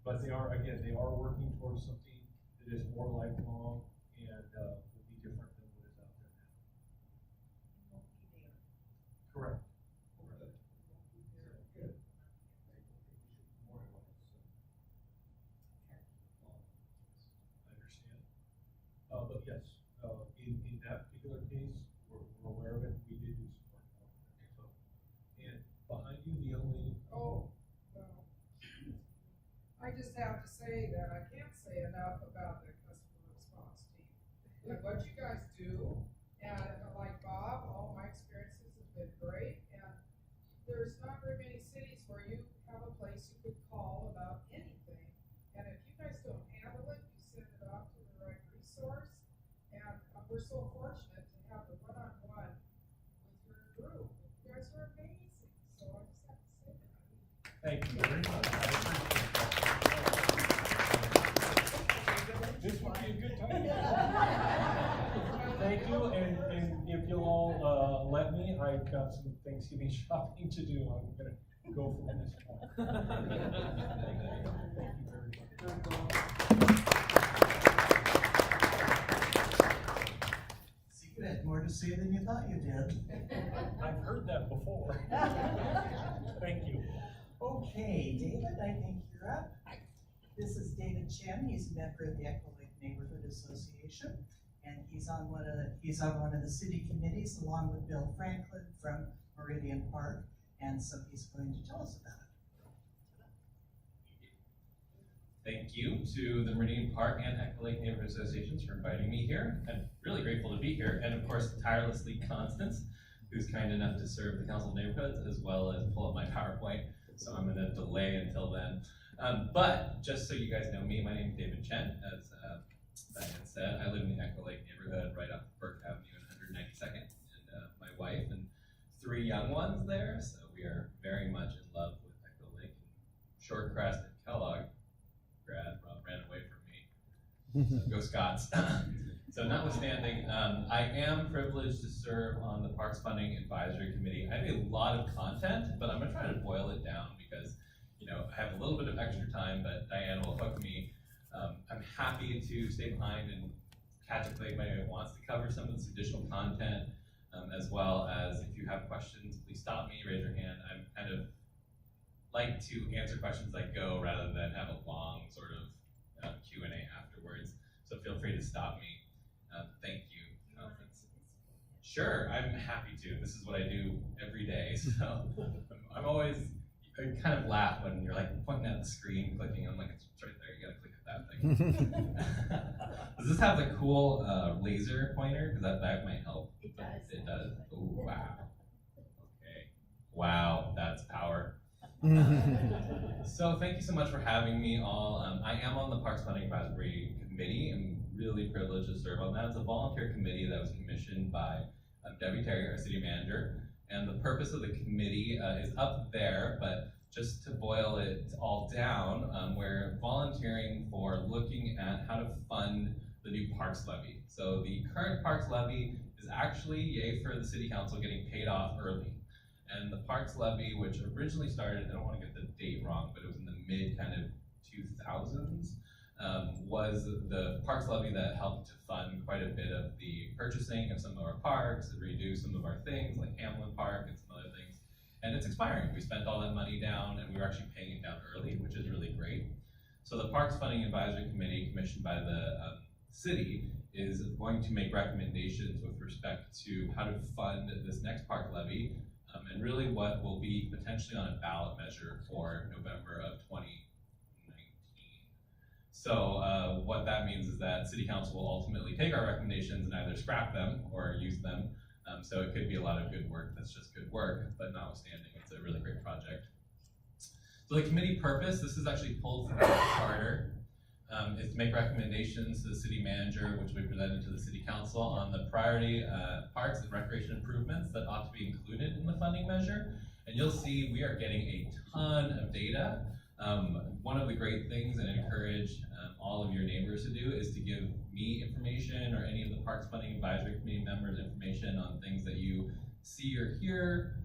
but they are working towards something that is more lifelong and, will be different than what is out there now. Correct. Good. I understand. But yes, in that particular case, we're aware of it, we did do some work on it, so. And behind you, the only. Oh, well, I just have to say that I can't say enough about the customer response team. And what you guys do, and like Bob, all my experiences have been great, and there's not very many cities where you have a place you could call about anything. And if you guys don't handle it, you send it off to the right resource. And we're so fortunate to have a one-on-one with your group. You guys are amazing, so I just have to say that. Thank you very much. I appreciate that. This would be a good time. Thank you, and if you'll all, let me, I've got some Thanksgiving shopping to do. I'm gonna go from this point. Thank you very much. So you had more to say than you thought you did. I've heard that before. Thank you. Okay, David, I think you're up. This is David Chen. He's a member of the Echo Lake Neighborhood Association, and he's on one of the city committees along with Bill Franklin from Meridian Park, and so he's going to tell us about it. Thank you to the Meridian Park and Echo Lake Neighborhood Associations for inviting me here. I'm really grateful to be here, and of course, tirelessly Constance, who's kind enough to serve the Council of Neighborhoods as well as pull up my PowerPoint, so I'm gonna delay until then. But just so you guys know me, my name is David Chen, as Diane said. I live in the Echo Lake neighborhood right off Burke Avenue and 192nd, and my wife and 3 young ones there, so we are very much in love with Echo Lake. And Shortcrest and Kellogg grad ran away from me. So go Scots. So notwithstanding, I am privileged to serve on the Parks Funding Advisory Committee. I have a lot of content, but I'm gonna try to boil it down because, you know, I have a little bit of extra time, but Diane will hook me. I'm happy to stay behind and catch up if anybody wants to cover some of this additional content, as well as if you have questions, please stop me, raise your hand. I'm kind of like to answer questions as I go rather than have a long sort of Q&A afterwards. So feel free to stop me. Thank you, Constance. Sure, I'm happy to. This is what I do every day, so I'm always kind of laugh when you're like pointing at the screen, clicking. I'm like, it's right there. You gotta click at that thing. Does this have the cool laser pointer? Because that might help. It does. It does. Oh wow. Okay. Wow, that's power. So thank you so much for having me all. I am on the Parks Funding Advisory Committee. I'm really privileged to serve on that. It's a volunteer committee that was commissioned by Debbie Terry, our city manager. And the purpose of the committee is up there, but just to boil it all down, we're volunteering for looking at how to fund the new parks levy. So the current parks levy is actually, yay for the city council, getting paid off early. And the parks levy, which originally started, I don't want to get the date wrong, but it was in the mid kind of 2000s, was the parks levy that helped to fund quite a bit of the purchasing of some of our parks and redo some of our things like Hamlin Park and some other things. And it's expiring. We spent all that money down and we were actually paying it down early, which is really great. So the Parks Funding Advisory Committee, commissioned by the city, is going to make recommendations with respect to how to fund this next park levy, and really what will be potentially on a ballot measure for November of 2019. So what that means is that City Council will ultimately take our recommendations and either scrap them or use them. So it could be a lot of good work that's just good work, but notwithstanding, it's a really great project. So the committee purpose, this is actually pulled from our charter, is to make recommendations to the city manager, which we presented to the city council on the priority parks and recreation improvements that ought to be included in the funding measure. And you'll see we are getting a ton of data. One of the great things and encourage all of your neighbors to do is to give me information or any of the Parks Funding Advisory Committee members information on things that you see or hear.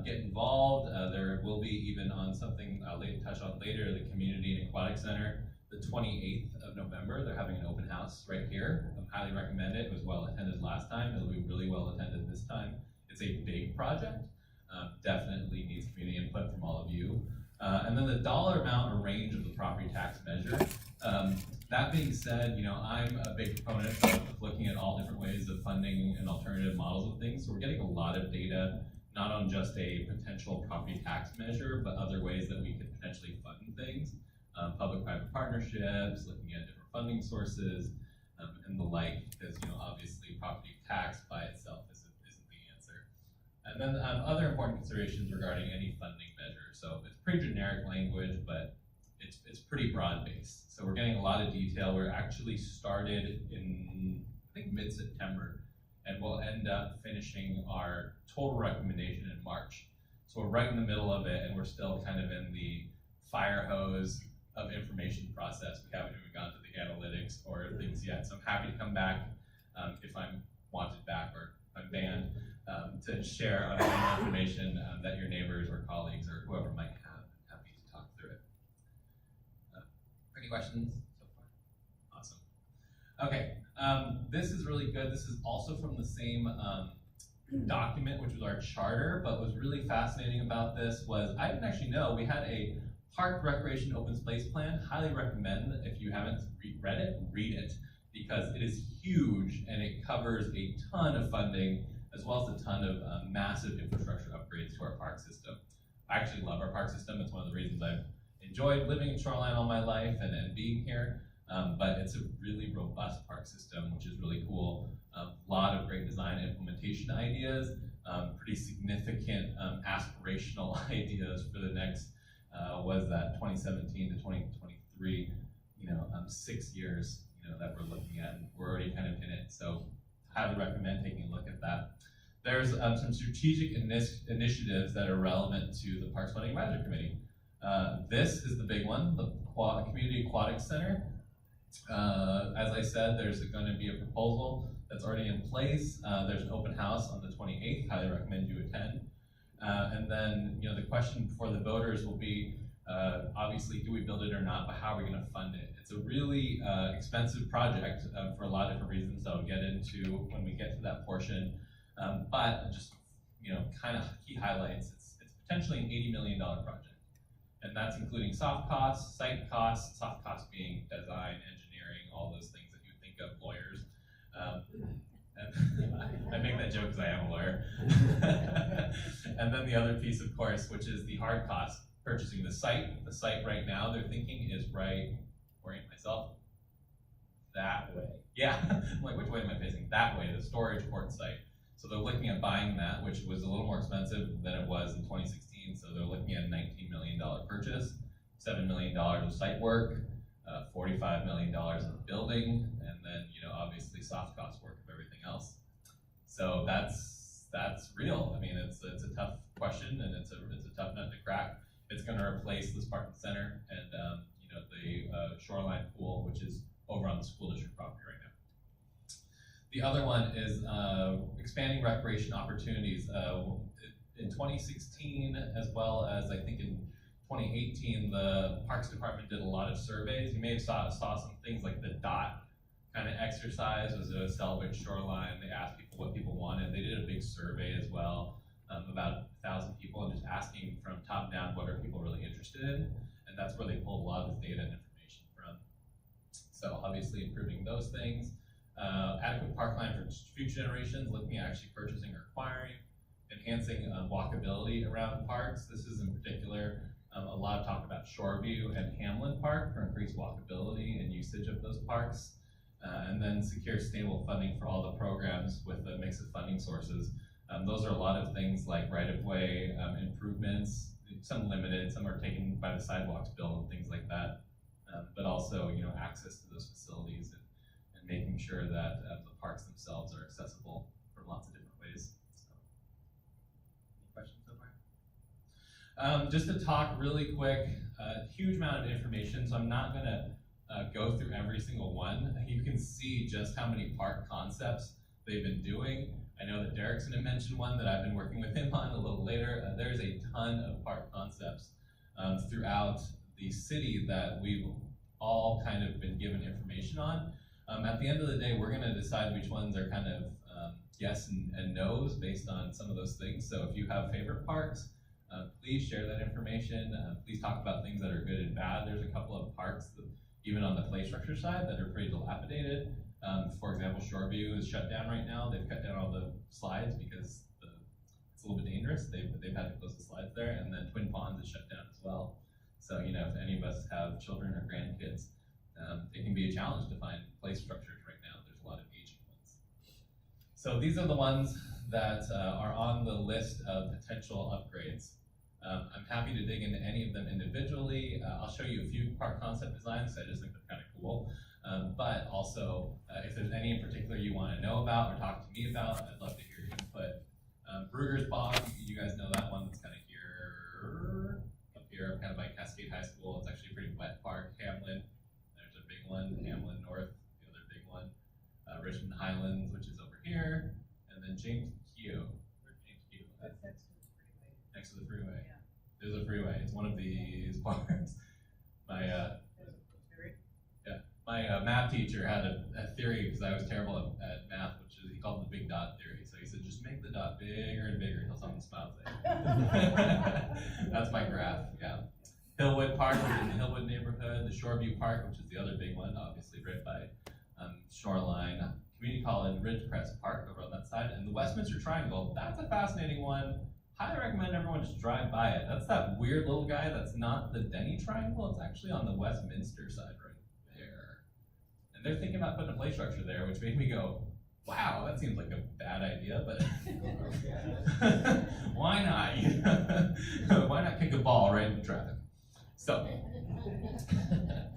Get involved. There will be even on something I'll touch on later, the Community and Aquatic Center, the 28th of November. They're having an open house right here. I highly recommend it. It was well attended last time. It'll be really well attended this time. It's a big project. Definitely needs community input from all of you. And then the dollar amount or range of the property tax measure. That being said, I'm a big proponent of looking at all different ways of funding and alternative models of things. So we're getting a lot of data, not on just a potential property tax measure, but other ways that we could potentially fund things. Public-private partnerships, looking at different funding sources, and the like, because obviously property tax by itself isn't the answer. And then other important considerations regarding any funding measure. So it's pretty generic language, but it's pretty broad-based. So we're getting a lot of detail. We're actually started in, I think, mid-September, and we'll end up finishing our total recommendation in March. So we're right in the middle of it, and we're still kind of in the fire hose of information process. We haven't even gone to the analytics or things yet. So I'm happy to come back if I'm wanted back or I'm banned to share on any information that your neighbors or colleagues or whoever might have. I'm happy to talk through it. Any questions so far? Awesome. Okay, this is really good. This is also from the same document, which was our charter, but what's really fascinating about this was I didn't actually know we had a Park Recreation Open Space Plan. Highly recommend, if you haven't read it, read it, because it is huge and it covers a ton of funding as well as a ton of massive infrastructure upgrades to our park system. I actually love our park system. It's one of the reasons I've enjoyed living in Shoreline all my life and being here, but it's a really robust park system, which is really cool. A lot of great design and implementation ideas, pretty significant aspirational ideas for the next, was that 2017 to 2023, 6 years, that we're looking at, and we're already kind of in it. So highly recommend taking a look at that. There's some strategic initiatives that are relevant to the Parks Funding Advisory Committee. This is the big one, the Community Aquatic Center. As I said, there's going to be a proposal that's already in place. There's an open house on the 28th. Highly recommend you attend. And then, the question for the voters will be, obviously, do we build it or not, but how are we going to fund it? It's a really expensive project for a lot of different reasons that I'll get into when we get to that portion. But just, kind of key highlights, it's potentially an $80 million project. And that's including soft costs, site costs, soft costs being design, engineering, all those things that you think of lawyers. I make that joke because I am a lawyer. And then the other piece, of course, which is the hard cost, purchasing the site. The site right now, they're thinking is right, orient myself, that way. Yeah, I'm like, which way am I facing? That way, the storage court site. So they're looking at buying that, which was a little more expensive than it was in 2016. So they're looking at a $19 million purchase, $7 million of site work, $45 million of building, and then, you know, obviously soft cost work of everything else. So that's real. I mean, it's a tough question, and it's a tough nut to crack. It's going to replace the Spartan Center and you know, the shoreline pool, which is over on the school district property right now. The other one is expanding recreation opportunities. In 2016, as well as I think in 2018, the Parks Department did a lot of surveys. You may have saw some things like the DOT kind of exercise, was a Celebrate Shoreline. They asked people what people wanted. They did a big survey as well, about 1,000 people, and just asking from top down what are people really interested in, and that's where they pulled a lot of this data and information from. So obviously improving those things. Adequate parkland for future generations, looking at actually purchasing or acquiring, enhancing walkability around parks. This is in particular a lot of talk about Shoreview and Hamlin Park for increased walkability and usage of those parks. And then secure stable funding for all the programs with a mix of funding sources. Those are a lot of things like right-of-way improvements, some limited, some are taken by the sidewalks bill and things like that. But also, you know, access to those facilities and making sure that the parks themselves are accessible from lots of different ways. So, any questions so far? Just to talk really quick, huge amount of information, so I'm not gonna go through every single one. You can see just how many park concepts they've been doing. I know that Derek's gonna mention one that I've been working with him on a little later. There's a ton of park concepts throughout the city that we've all kind of been given information on. At the end of the day, we're gonna decide which ones are kind of yes and no's based on some of those things. So if you have favorite parks, please share that information. Please talk about things that are good and bad. There's a couple of parks, that, even on the play structure side, that are pretty dilapidated. For example, Shoreview is shut down right now. They've cut down all the slides because it's a little bit dangerous. They've had to close the slides there, and then Twin Ponds is shut down as well. So, you know, if any of us have children or grandkids, it can be a challenge to find play structures right now. There's a lot of aging ones. So these are the ones that are on the list of potential upgrades. I'm happy to dig into any of them individually. I'll show you a few park concept designs. I just think they're kind of cool. But also, if there's any in particular you want to know about or talk to me about, I'd love to hear your input. Brugger's Bog, you guys know that one. That's kind of here, up here, kind of by Cascade High School. It's actually a pretty wet park. Hamlin, there's a big one. Hamlin North, the other big one. Richmond Highlands, which is over here. And then James Q. Where's James Q? That's next to the freeway. Next to the freeway. Yeah. There's a freeway. It's one of these parks. My math teacher had a theory, because I was terrible at math, which is he called it the big dot theory. So he said, just make the dot bigger and bigger until someone smiles at you. That's my graph, yeah. Hillwood Park, which is in the Hillwood neighborhood. The Shoreview Park, which is the other big one, obviously right by Shoreline. Community College Ridgecrest Park over on that side. And the Westminster Triangle, that's a fascinating one. Highly recommend everyone just drive by it. That's that weird little guy that's not the Denny Triangle. It's actually on the Westminster side right there. And they're thinking about putting a play structure there, which made me go, wow, that seems like a bad idea, but why not? Why not kick a ball right into traffic? So,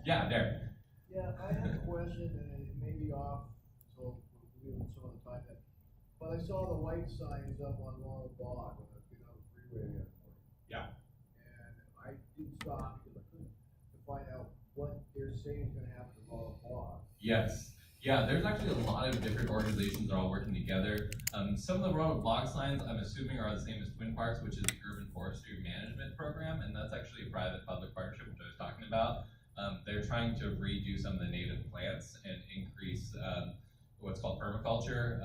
yeah, Derek. Yeah, I have a question, and it may be off, so we'll give it some other time. But I saw the white signs up on Laurel Bog when I was getting on the freeway the other morning. Yeah. And I did stop because I couldn't to find out what they're saying is gonna happen to Laurel Bog. Yes. Yeah, there's actually a lot of different organizations that are all working together. Some of the road block signs, I'm assuming, are the same as Twin Parks, which is the Urban Forestry Management Program, and that's actually a private-public partnership, which I was talking about. They're trying to redo some of the native plants and increase what's called permaculture,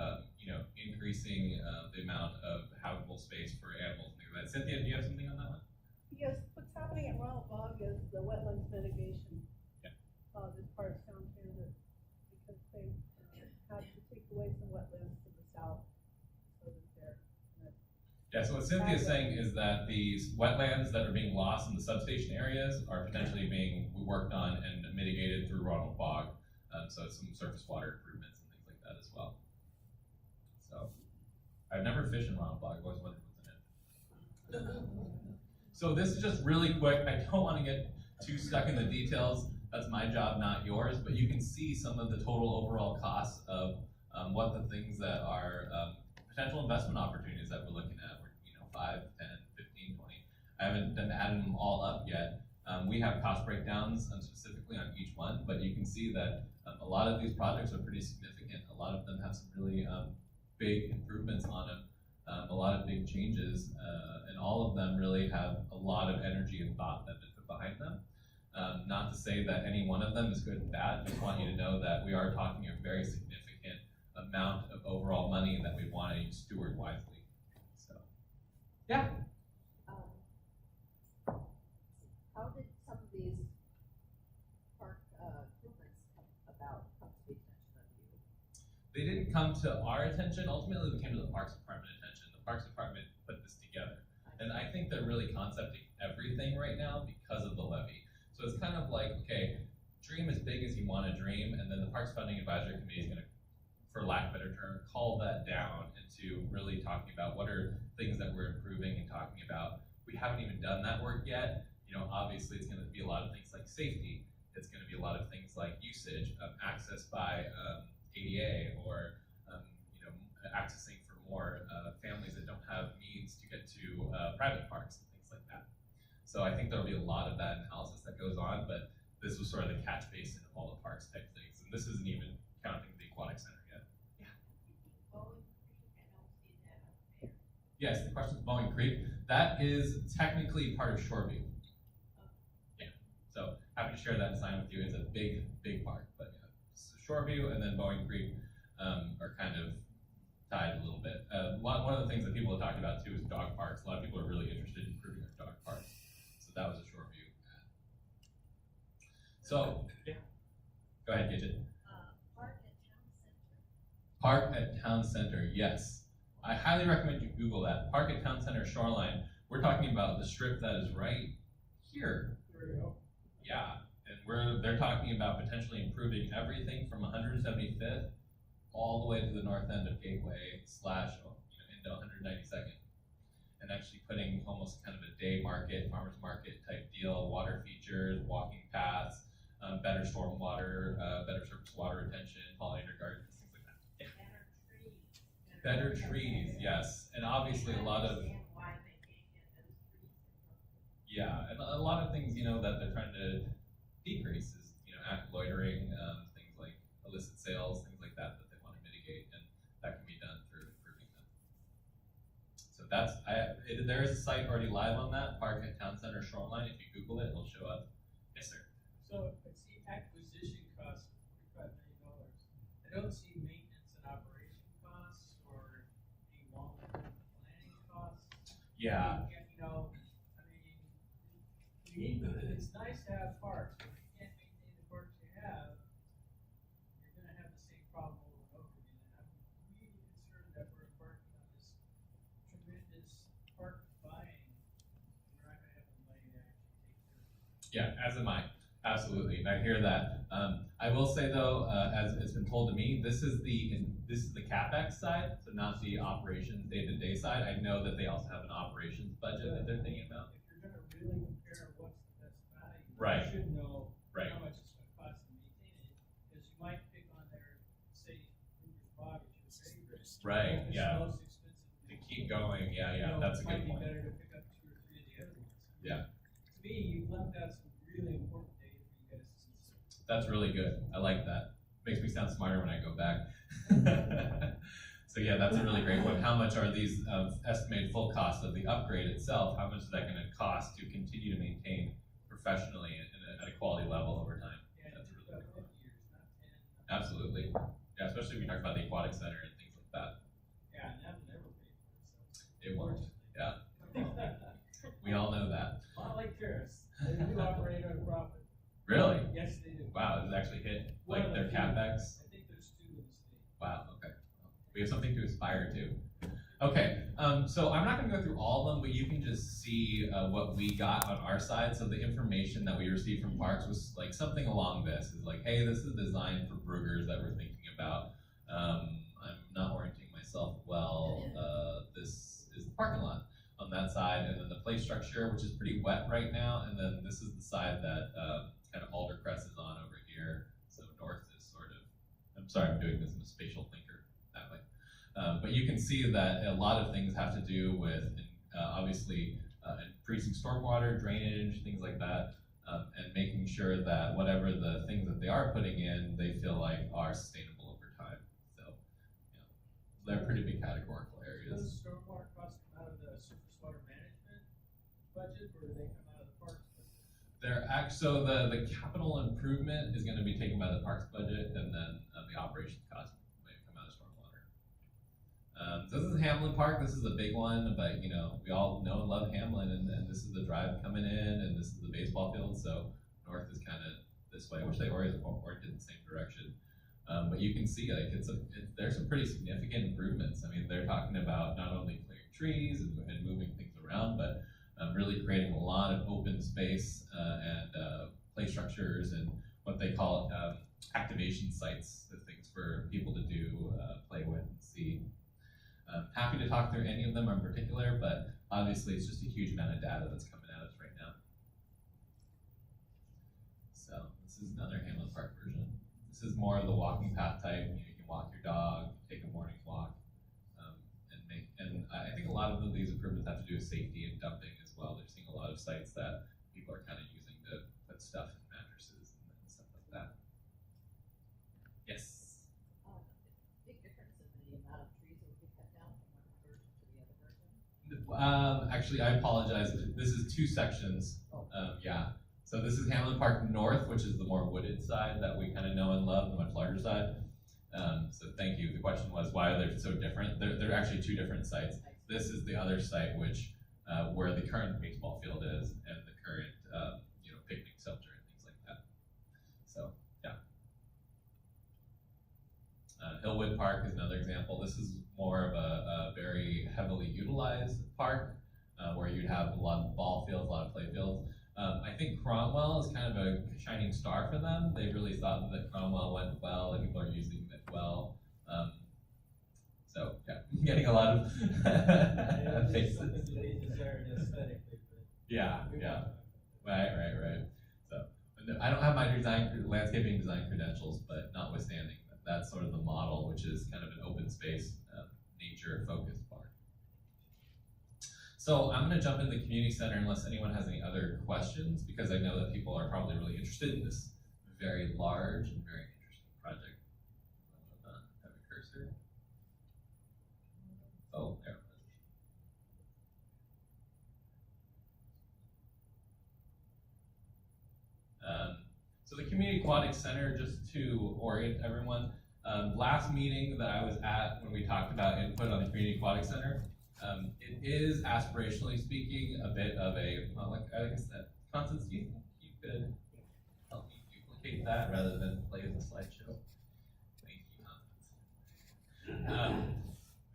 increasing the amount of habitable space for animals and things like that. Cynthia, do you have something on that one? Yes, what's happening at Royal Bog is the wetlands mitigation. Yeah. This part of Sound Transit, because they had to take away some wetlands to the south, so that they're. Yeah, so what Cynthia's saying is that these wetlands that are being lost in the substation areas are potentially being worked on and mitigated through Ronald Bog. So some surface water improvements and things like that as well. So I've never fished in Ronald Bog, I've always wondered what's in it. So this is just really quick. I don't want to get too stuck in the details. That's my job, not yours, but you can see some of the total overall costs of what the things that are potential investment opportunities that we're looking at. We're, 5, 10, 15, 20. I haven't added them all up yet. We have cost breakdowns specifically on each one, but you can see that a lot of these projects are pretty significant. A lot of them have some really big improvements on them, a lot of big changes, and all of them really have a lot of energy and thought that been put behind them. Not to say that any one of them is good and bad, just want you to know that we are talking a very significant amount of overall money that we want to steward wisely. So, yeah. How did some of these park improvements come to the attention of you? They didn't come to our attention. Ultimately, they came to the Parks Department attention. The Parks Department put this together. And I think they're really concepting everything right now because of the levy. So it's kind of like, okay, dream as big as you want to dream, and then the Parks Funding Advisory Committee is going to, for lack of a better term, call that down into really talking about what are things that we're improving and talking about. We haven't even done that work yet. Obviously it's going to be a lot of things like safety. It's going to be a lot of things like usage, access by ADA, or accessing for more families that don't have means to get to private parks and things like that. So I think there'll be a lot of that analysis that goes on, but this was sort of the catch basin of all the parks type things. And this isn't even counting the aquatic center yet. Yeah. Yes, the question is Bowling Creek. That is technically part of Shoreview. Yeah. So happy to share that sign with you. It's a big, big park. But yeah, so Shoreview and then Bowling Creek are kind of tied a little bit. One of the things that people have talked about too is dog parks. A lot of people are really interested in improving our dog parks. So that was a Shoreview ad. So, yeah. Go ahead, Gidget. Park at Town Center, yes. I highly recommend you Google that. Park at Town Center Shoreline. We're talking about the strip that is right here. There we go. Yeah, and they're talking about potentially improving everything from 175th all the way to the north end of Gateway / into 192nd. And actually putting almost kind of a day market, farmer's market type deal, water features, walking paths, better stormwater, better surface water retention, pollinator gardens, things like that. Yeah. Better trees, yes. And obviously a lot of, yeah, and a lot of things, that they're trying to decrease is, loitering, things like illicit sales, things like that they want to mitigate, and that can be done through improving them. So there is a site already live on that, Park at Town Center Shoreline. If you Google it, it'll show up. Yes, sir. So I see acquisition costs of $45 million. I don't see maintenance and operation costs or any long-term planning costs. Yeah. It's nice to have parks, but if you can't maintain the parks you have, you're going to have the same problem over and over again. And I'm really concerned that we're embarking on this tremendous park buying, and we're not going to have the money to actually take care of it. Yeah, as am I. Absolutely, and I hear that. I will say though, as it's been told to me, this is the CapEx side, so not the operations day-to-day side. I know that they also have an operations budget that they're thinking about. If you're going to really compare what's the best value, Right. you should know Right. how much it's going to cost to maintain it, because you might pick on their, say, Hoover's Bog is your favorite. Right, It's yeah. the most expensive. To keep going, yeah, that's a good It might point. be better to pick up 2 or 3 of the other ones. Yeah. To me, you've left out some really important data for you guys to see. That's really good. I like that. Makes me sound smarter when I go back. So yeah, that's a really great one. How much are these estimated full costs of the upgrade itself? How much is that going to cost to continue to maintain professionally and at a quality level over time? Yeah, That's it's really about good. 50 years, not 10. Absolutely. Yeah, especially when you talk about the aquatic center and things like that. Yeah, and that'll never pay for itself. It won't. Yeah. We all know that. A lot like tourists. They do operate on profit. Really? Yes, they do. Wow, does it actually hit One like of their the few. CapEx? I think there's 2 in the state. Wow, okay. We have something to aspire to. Okay, So I'm not gonna go through all of them, but you can just see what we got on our side. So the information that we received from Parks was like something along this, is like, hey, this is designed for Brugers that we're thinking about. I'm not orienting myself well. This is the parking lot on that side, and then the play structure, which is pretty wet right now, and then this is the side that kind of Aldercrest is on over here. So north is sort of, I'm sorry, I'm doing this in a spatial thinker that way. But you can see that a lot of things have to do with, obviously, increasing stormwater, drainage, things like that, and making sure that whatever the things that they are putting in, they feel like are sustainable over time. So, they're pretty big categorical areas. Does stormwater costs come out of the surface water management budget, or do they come out of the parks budget? So the capital improvement is going to be taken by the parks budget, and then the operations cost might come out of stormwater. So this is Hamlin Park. This is a big one, but we all know and love Hamlin, and this is the drive coming in, and this is the baseball field. So north is kind of this way. I wish they oriented in the same direction. But you can see like there's some pretty significant improvements. I mean, they're talking about not only clearing trees and moving things around, but really creating a lot of open space and play structures and what they call activation sites, the things for people to do, play with, and see. Happy to talk through any of them in particular, but obviously it's just a huge amount of data that's coming at us right now. So this is another Hamlin Park version. This is more of the walking path type. You can walk your dog, take a morning walk, and I think a lot of these improvements have to do with safety and dumping as well. They're seeing a lot of sites that people are kind of using to put stuff in mattresses and stuff like that. Yes. Big difference in the amount of trees that would be cut down from one version to the other version? Actually, I apologize. This is two sections. Yeah. So this is Hamlin Park North, which is the more wooded side that we kind of know and love, the much larger side. So thank you. The question was, why are they so different? They're actually two different sites. This is the other site, which where the current baseball field is, and the current picnic shelter and things like that. So yeah. Hillwood Park is another example. This is more of a very heavily utilized park where you'd have a lot of ball fields, a lot of play fields. I think Cromwell is kind of a shining star for them. They really thought that Cromwell went well, and people are using it well. So yeah, I'm getting a lot of faces. Yeah, right. So I don't have my landscaping design credentials, but notwithstanding, that's sort of the model, which is kind of an open space, nature-focused park. So I'm going to jump into the community center unless anyone has any other questions, because I know that people are probably really interested in this very large and very interesting project. Have a cursor. Oh, there it was. So the Community Aquatic Center, just to orient everyone, last meeting that I was at when we talked about input on the Community Aquatic Center, it is, aspirationally speaking, a bit of a, well, like I guess that, Constance, do you think you could help me duplicate that rather than play as a slideshow? Thank you, Constance.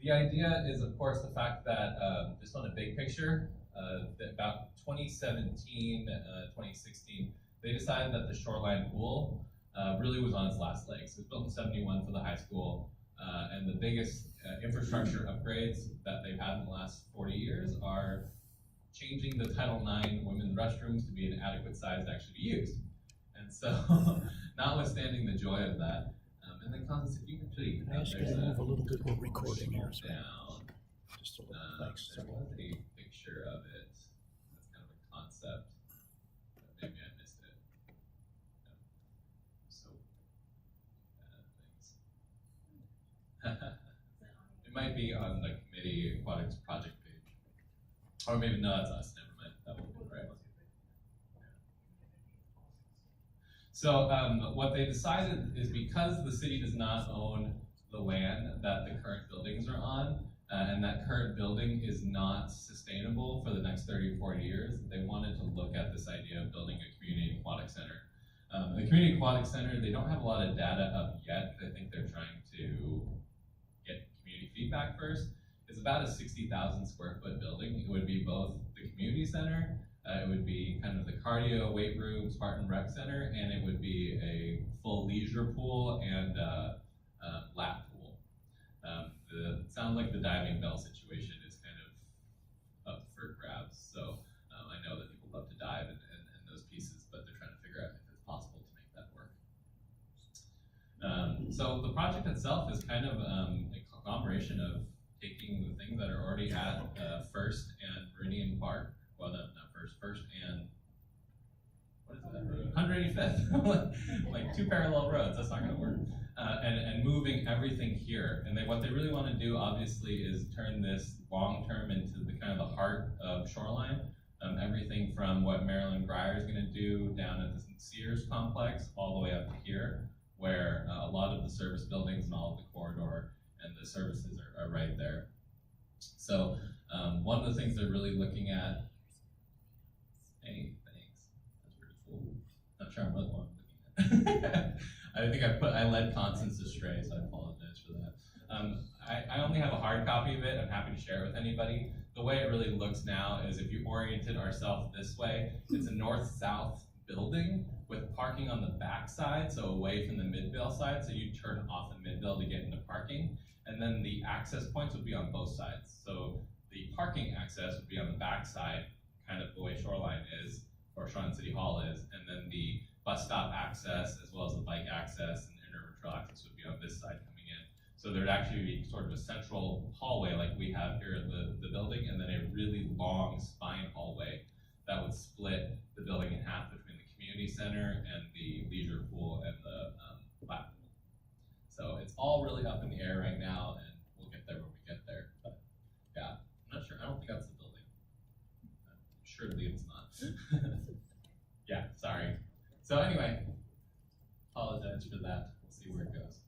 The idea is, of course, the fact that, just on a big picture, that about 2017, 2016, they decided that the shoreline pool really was on its last legs. It was built in '71 for the high school, and the biggest infrastructure upgrades that they've had in the last 40 years are changing the Title IX women's restrooms to be an adequate size to actually be used. And so, notwithstanding the joy of that, and then Constance, if you can actually, Ask you to move a little bit. We're recording here. Down. Just a little. Thanks. There was a picture of it. That's kind of a concept. Maybe I missed it. No. So bad things. It might be on the committee aquatics project page, or maybe no, that's us. Never mind. That won't be the right one. So what they decided is, because the city does not own the land that the current buildings are on, and that current building is not sustainable for the next 30 or 40 years, they wanted to look at this idea of building a community aquatic center. The community aquatic center, they don't have a lot of data up yet, because I think they're trying to get community feedback first. It's about a 60,000 square foot building. It would be both the community center, it would be kind of the cardio, weight room, Spartan Rec Center, and it would be a full leisure pool and lap pool. Sounds like the diving bell situation is kind of up for grabs. So I know that people love to dive in those pieces, but they're trying to figure out if it's possible to make that work. So the project itself is kind of a conglomeration of taking the things that are already at First and Meridian Park. Well, not First and, what is that road? 185th, like two parallel roads, that's not gonna work. And moving everything here. And what they really wanna do, obviously, is turn this long-term into the kind of the heart of Shoreline. Everything from what Marilyn Greyer is gonna do down at the Sears complex, all the way up to here, where a lot of the service buildings and all of the corridor and the services are right there. So one of the things they're really looking at, hey, thanks, that's pretty cool. Not sure what one I'm looking at. I think I led Constance astray, so I apologize for that. I only have a hard copy of it. I'm happy to share it with anybody. The way it really looks now is if you oriented ourselves this way, it's a north-south building with parking on the back side, so away from the Midvale side, so you turn off the Midvale to get into parking. And then the access points would be on both sides. So the parking access would be on the back side, kind of the way Shoreline is, or Shoreline City Hall is, and then the bus stop access, as well as the bike access and the inner trail access would be on this side coming in. So there'd actually be sort of a central hallway like we have here in the building, and then a really long spine hallway that would split the building in half between the community center and the leisure pool and the lap pool. So it's all really up in the air right now, and we'll get there when we get there. But yeah, I'm not sure. I don't think that's the building. Surely it's not. Yeah, sorry. So anyway, apologize for that. We'll see where it goes.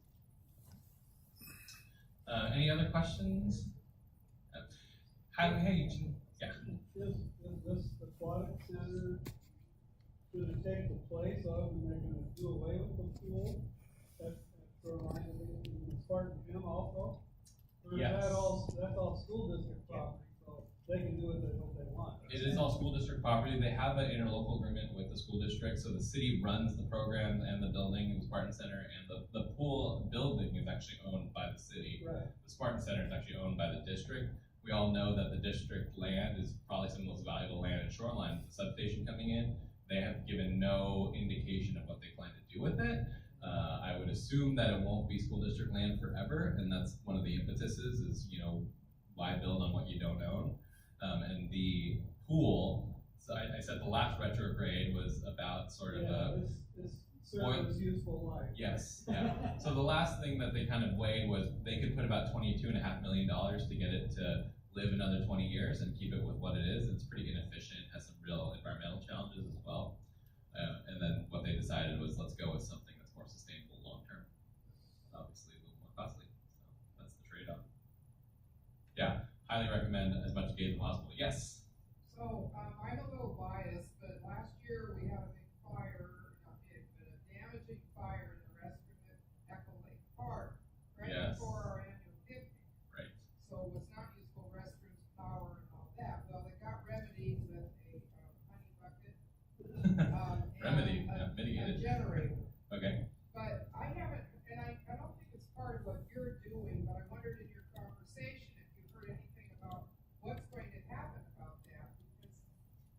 Any other questions? Hey, yeah. This aquatic center, should it take the place of, and they're gonna do away with the pool at Shoreline, in Spartan Gym also? Or is Yes. that's all school district property, so they can do what they want? It is all school district property. They have an interlocal agreement with the school district, so the city runs the program and the building, the Spartan Center, and the pool building is actually owned by the city. Right. The Spartan Center is actually owned by the district. We all know that the district land is probably some of the most valuable land in Shoreline. With the substation coming in, they have given no indication of what they plan to do with it. I would assume that it won't be school district land forever, and that's one of the impetuses is, why build on what you don't own? And the pool, so I said the last retrograde was about sort of this serves useful life. Yes, yeah. So the last thing that they kind of weighed was they could put about $22.5 million to get it to live another 20 years and keep it with what it is. It's pretty inefficient, has some real environmental challenges as well. And then what they decided was let's go with something that's more sustainable long-term. Obviously a little more costly, so that's the trade-off. Yeah, highly recommend as much gaze as possible. Yes? So, I'm a little biased, but last year we had a big fire, not big, but a damaging fire in the restroom at Echo Lake Park, right Yes. before our annual picnic. Right. So it was not useful restrooms, power and all that. Well, it got remedied with a honey bucket. Remedied, and mitigated. a generator. Okay. But I haven't, and I don't think it's part of what you're doing, but I wondered in your conversation if you heard anything about what's going to happen about that, because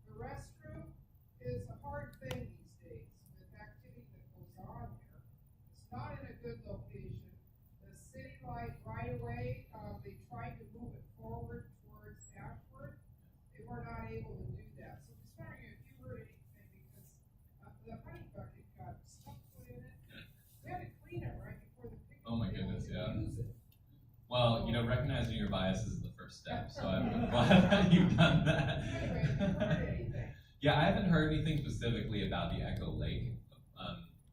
the restroom is a hard thing these days with activity that goes on there. It's not in a good location. The city light right away, they tried to move it forward towards Ashford. They were not able to do that. So I'm just wondering if you heard anything, because the honey bucket got stuck put in it. We had to clean it right before the picnic. Oh my We goodness, didn't yeah. use it. Well, recognizing your biases is the first step, so I'm glad that you've done that. Anyway, have you heard anything? Yeah, I haven't heard anything specifically about the Echo Lake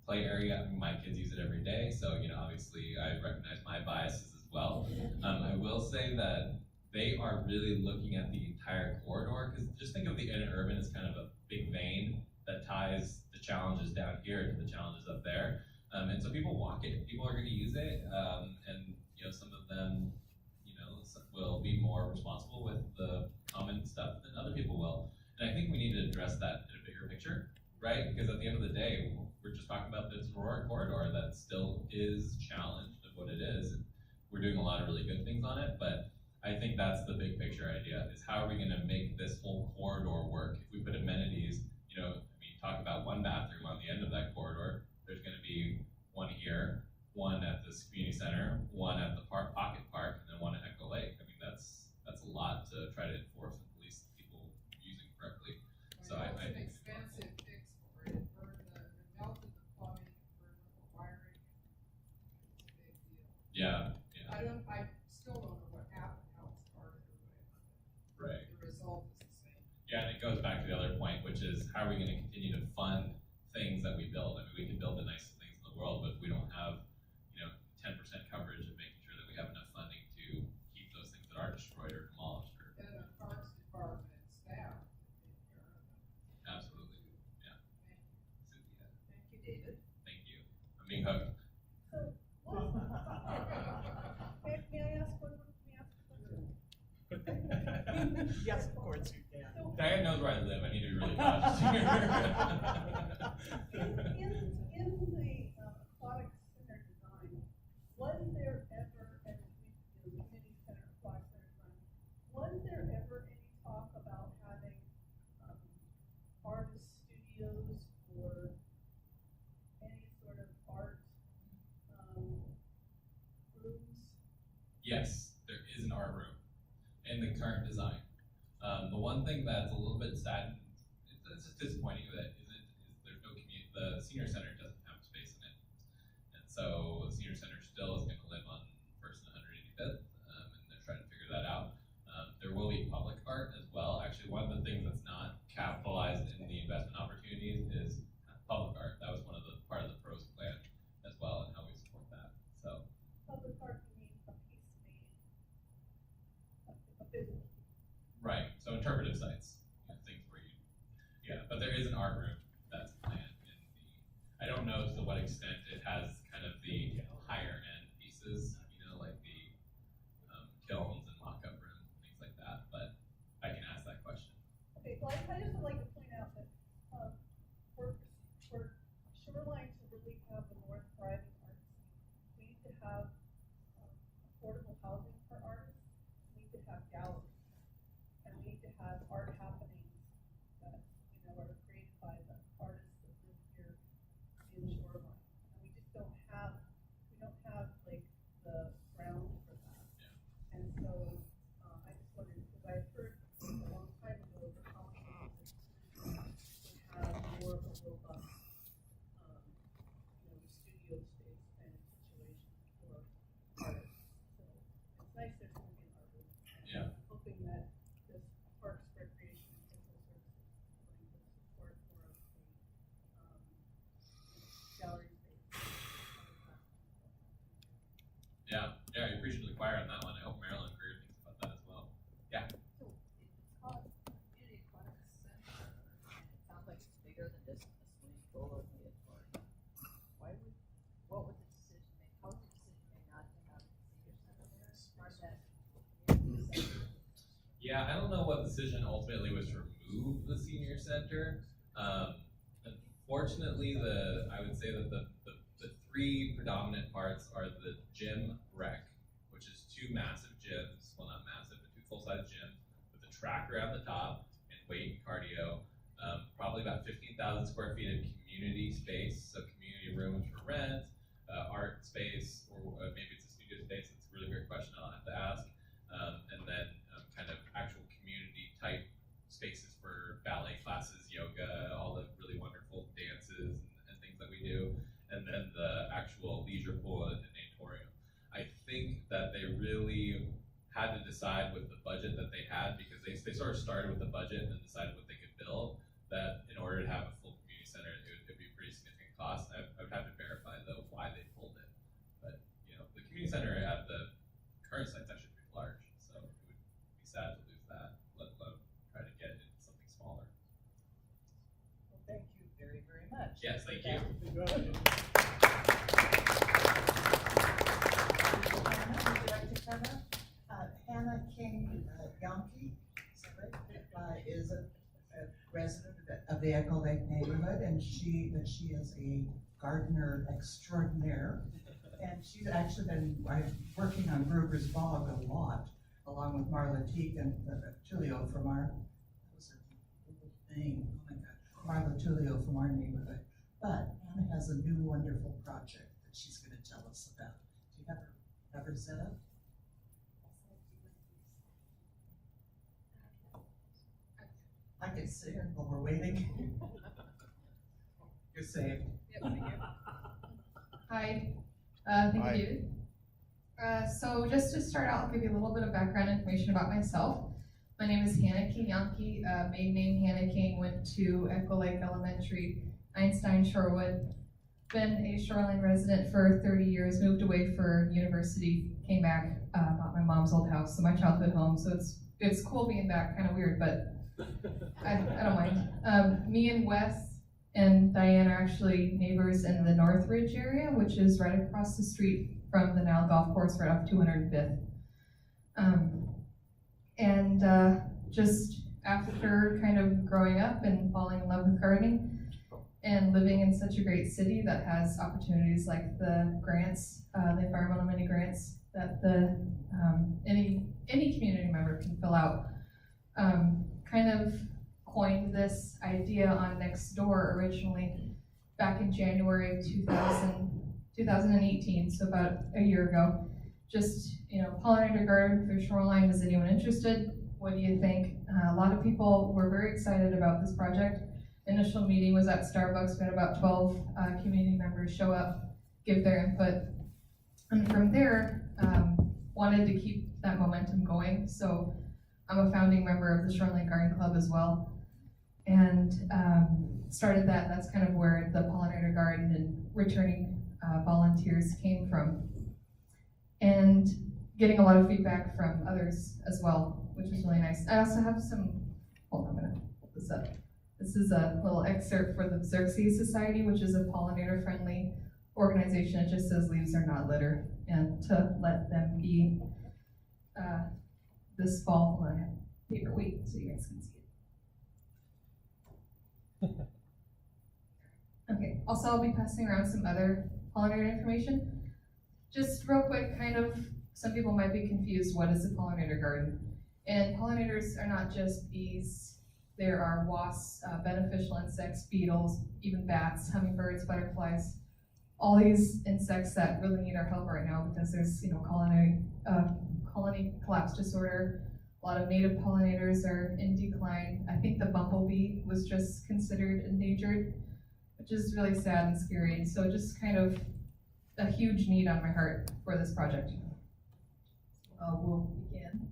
play area. I mean, my kids use it every day, so obviously I recognize my biases as well. I will say that they are really looking at the entire corridor, because just think of the interurban as kind of a big vein that ties the challenges down here to the challenges up there. And so people walk it, people are going to use it, and some of them, will be more more responsible with the common stuff than other people will. And I think we need to address that in a bigger picture, right? Because at the end of the day, we're just talking about this Aurora corridor that still is challenged of what it is. And we're doing a lot of really good things on it, but I think that's the big picture idea, is how are we gonna make this whole corridor work? If we put amenities, you know, I mean, talk about one bathroom on the end of that corridor, there's gonna be one here, one at this community center, one at the pocket park, and then one at Echo Lake. I mean, that's a lot to try to enforce and police people using correctly. So I It's an think. expensive fix for it, for the melted the plumbing, for the wiring, it's a big deal. Yeah, I still don't know what happened, how it started or whatever, right. but the result is the same. Yeah, and it goes back to the other point, which is how are we gonna continue to fund things that we build? I mean, we can build the nicest things in the world, but if we don't have, 10% coverage of making sure that we have enough funding to keep those things that are destroyed or demolished or. And the Parks Department and staff take care of it. Absolutely, yeah. Cynthia, Thank you, David. thank you. I'm being hooked. May I ask one, may I ask a question? Yes, of course you can. Diane knows where I live, I need to be really cautious here. In the aquatic center design, was there ever, and the community center aquatic center design, was there ever any talk about having artist studios or any sort of art rooms? Yes, there is an art room in the current design. The one thing that's a little bit sad, it's just disappointing that is there's no community, the senior center doesn't have space in it. And so the senior center still is gonna live on First and 185th, and they're trying to figure that out. There will be public art as well. Actually, one of the things that's not capitalized in the investment opportunities is public art. That was one of the, part of the pros plan as well, and how we support that, so. Public art, you mean a piece made, a physical. Right, so interpretive sites, things where you, yeah, but there is an art room that's planned in the, I don't know to what extent it has kind of the higher end pieces, like the kilns and lockup rooms and things like that, but I can ask that question. Okay, well, I just would like to point out that, for Shoreline to really have a more thriving art scene, we need to have, affordable housing for artists, we need to have galleries, and we need to have art happenings that, are created by the artists that live here in Shoreline. And we just don't have, like, the ground for that. Yeah. And so, I just wondered, because I heard a long time ago that Commonwealth would have more of a robust, studio space kind of situation for artists. So it's nice there's going to be an art room. Yeah. I'm hoping that this Parks, Recreation, and Physical Services is going to support more of the, gallery space. Yeah, I appreciate the choir on that one. I hope Marilyn Greer thinks about that as well. Yeah. So it's called Community Aquatic Center, and it sounds like it's bigger than just a swimming pool or the aquarium. What was the decision made, how was the decision made not to have a senior center there, part of that community center? Yeah, I don't know what decision ultimately was to remove the senior center. Unfortunately, I would say that the three predominant parts are the gym rec, which is two massive gyms, well not massive, but two full-size gyms with a track around the top and weight and cardio. Probably about 15,000 square feet of community space, so community rooms for rent, art space, or maybe it's a studio space. It's a really great question I'll have to ask. And then kind of actual community type spaces for ballet classes, yoga, all the really wonderful dances and things that we do. And then the actual leisure pool and natatorium. I think that they really had to decide with the budget that they had, because they sort of started with the budget and then decided what they could build, that in order to have a full community center, it would be a pretty significant cost. I would have to verify though why they pulled it. But the community center at the current site's actually pretty large, so it would be sad to lose that, let alone try to get it into something smaller. Well, thank you very, very much. Yes, thank you. Hannah, would you like to come up? Hannah King Yankee, is that right? Is a resident of the Echo Lake neighborhood, and she is a gardener extraordinaire. And she's actually been working on Gruber's Bog a lot, along with Marla Teague and Tulio from our, what was her name? Oh my God, Marla Tulio from our neighborhood. But Anna has a new wonderful project that she's going to tell us about. Do you have her set up? I can see her while we're waiting. You're saved. Hi, thank you, David. So just to start out, I'll give you a little bit of background information about myself. My name is Hannah King Yankee, maiden name Hannah King, went to Echo Lake Elementary, Einstein, Shorewood. Been a Shoreline resident for 30 years, moved away for university, came back, bought my mom's old house, so my childhood home, so it's cool being back, kind of weird, but I don't mind. Me and Wes and Diane are actually neighbors in the Northridge area, which is right across the street from the Nile Golf Course, right off 205th. Just after kind of growing up and falling in love with gardening and living in such a great city that has opportunities like the grants, the environmental mini grants that any community member can fill out, kind of coined this idea on Nextdoor originally back in January of 2018, so about a year ago. Just, pollinator garden for Shoreline, is anyone interested? What do you think? A lot of people were very excited about this project. Initial meeting was at Starbucks. We had about 12 community members show up, give their input. And from there, wanted to keep that momentum going. So I'm a founding member of the Shoreline Garden Club as well. And started that. That's kind of where the pollinator garden and returning volunteers came from. And getting a lot of feedback from others as well, which is really nice. I also have I'm gonna hold this up. This is a little excerpt for the Xerxes Society, which is a pollinator-friendly organization. It just says leaves are not litter, and to let them be this fall on paper weight so you guys can see it. Okay, also I'll be passing around some other pollinator information. Just real quick, some people might be confused, what is a pollinator garden? And pollinators are not just bees. There are wasps, beneficial insects, beetles, even bats, hummingbirds, butterflies, all these insects that really need our help right now because there's, colony collapse disorder. A lot of native pollinators are in decline. I think the bumblebee was just considered endangered, which is really sad and scary. And so just kind of a huge need on my heart for this project. We'll begin.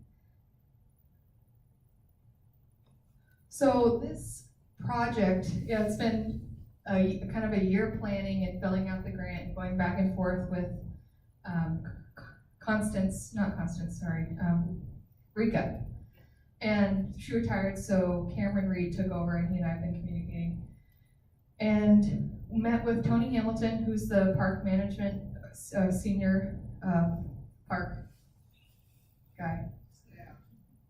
So this project, it's been kind of a year planning and filling out the grant and going back and forth with Rika. And she retired, so Cameron Reed took over and he and I have been communicating. And met with Tony Hamilton, who's the park management senior park guy.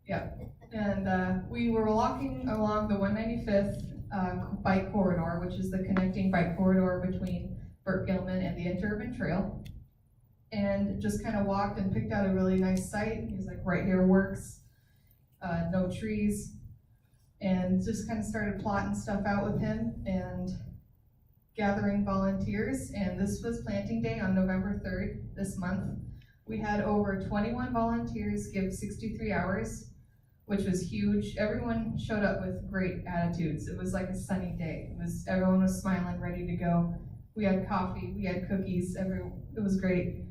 Yeah. And we were walking along the 195th bike corridor, which is the connecting bike corridor between Burt Gilman and the Interurban Trail. And just kind of walked and picked out a really nice site. He's like, right here works, no trees. And just kind of started plotting stuff out with him and gathering volunteers. And this was planting day on November 3rd this month. We had over 21 volunteers give 63 hours, which was huge. Everyone showed up with great attitudes. It was like a sunny day. Everyone was smiling, ready to go. We had coffee, we had cookies, it was great.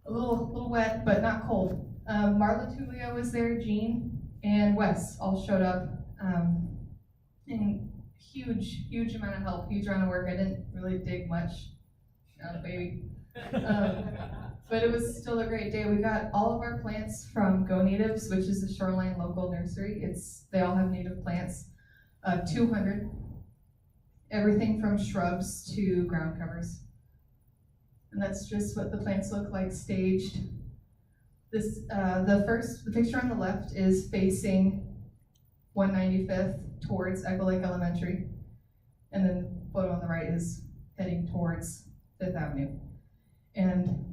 A little wet, but not cold. Marla Tulio was there, Jean, and Wes all showed up. And huge amount of help, huge amount of work. I didn't really dig much, not a baby. But it was still a great day. We got all of our plants from Go Natives, which is a Shoreline local nursery. They all have native plants, 200. Everything from shrubs to ground covers. And that's just what the plants look like staged. This, the picture on the left is facing 195th towards Echo Lake Elementary. And then the photo on the right is heading towards 5th Avenue. And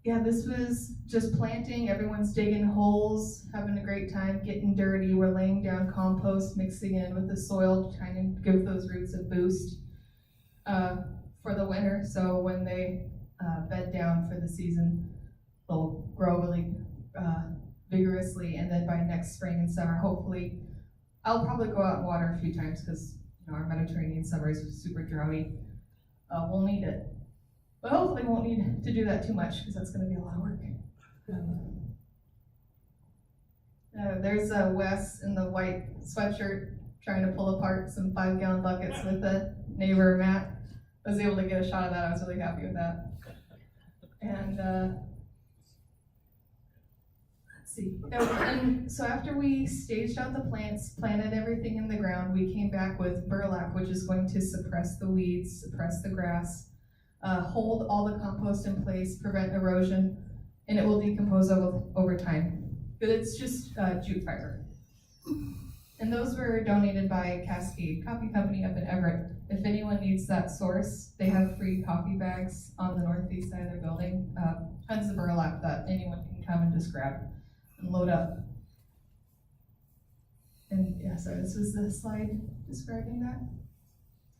yeah, this was just planting, everyone's digging holes, having a great time, getting dirty. We're laying down compost, mixing it in with the soil, trying to give those roots a boost for the winter. So when they bed down for the season, they'll grow really vigorously. And then by next spring and summer, hopefully, I'll probably go out and water a few times because our Mediterranean summer is super droughty. We'll need it. But hopefully we won't need to do that too much because that's going to be a lot of work. There's Wes in the white sweatshirt trying to pull apart some 5-gallon buckets with a neighbor, Matt. I was able to get a shot of that. I was really happy with that. And let's see. And so after we staged out the plants, planted everything in the ground, we came back with burlap, which is going to suppress the weeds, suppress the grass, hold all the compost in place, prevent erosion, and it will decompose over time. But it's just jute fiber. And those were donated by Cascade Coffee Company up in Everett. If anyone needs that source, they have free coffee bags on the northeast side of their building. Tons of burlap that anyone can come and just grab and load up. And yeah, sorry, this was the slide describing that.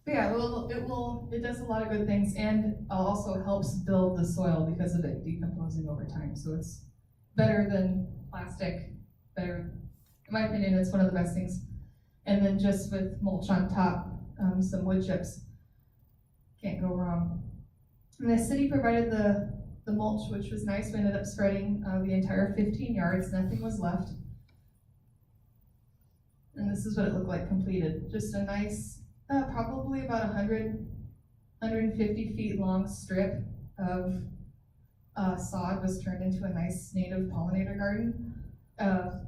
But yeah, it does a lot of good things, and also helps build the soil because of it decomposing over time. So it's better than plastic, better, in my opinion, it's one of the best things. And then just with mulch on top, some wood chips, can't go wrong. And the city provided the mulch, which was nice. We ended up spreading the entire 15 yards, nothing was left. And this is what it looked like completed. Just a nice, probably about 150 feet long strip of sod was turned into a nice native pollinator garden.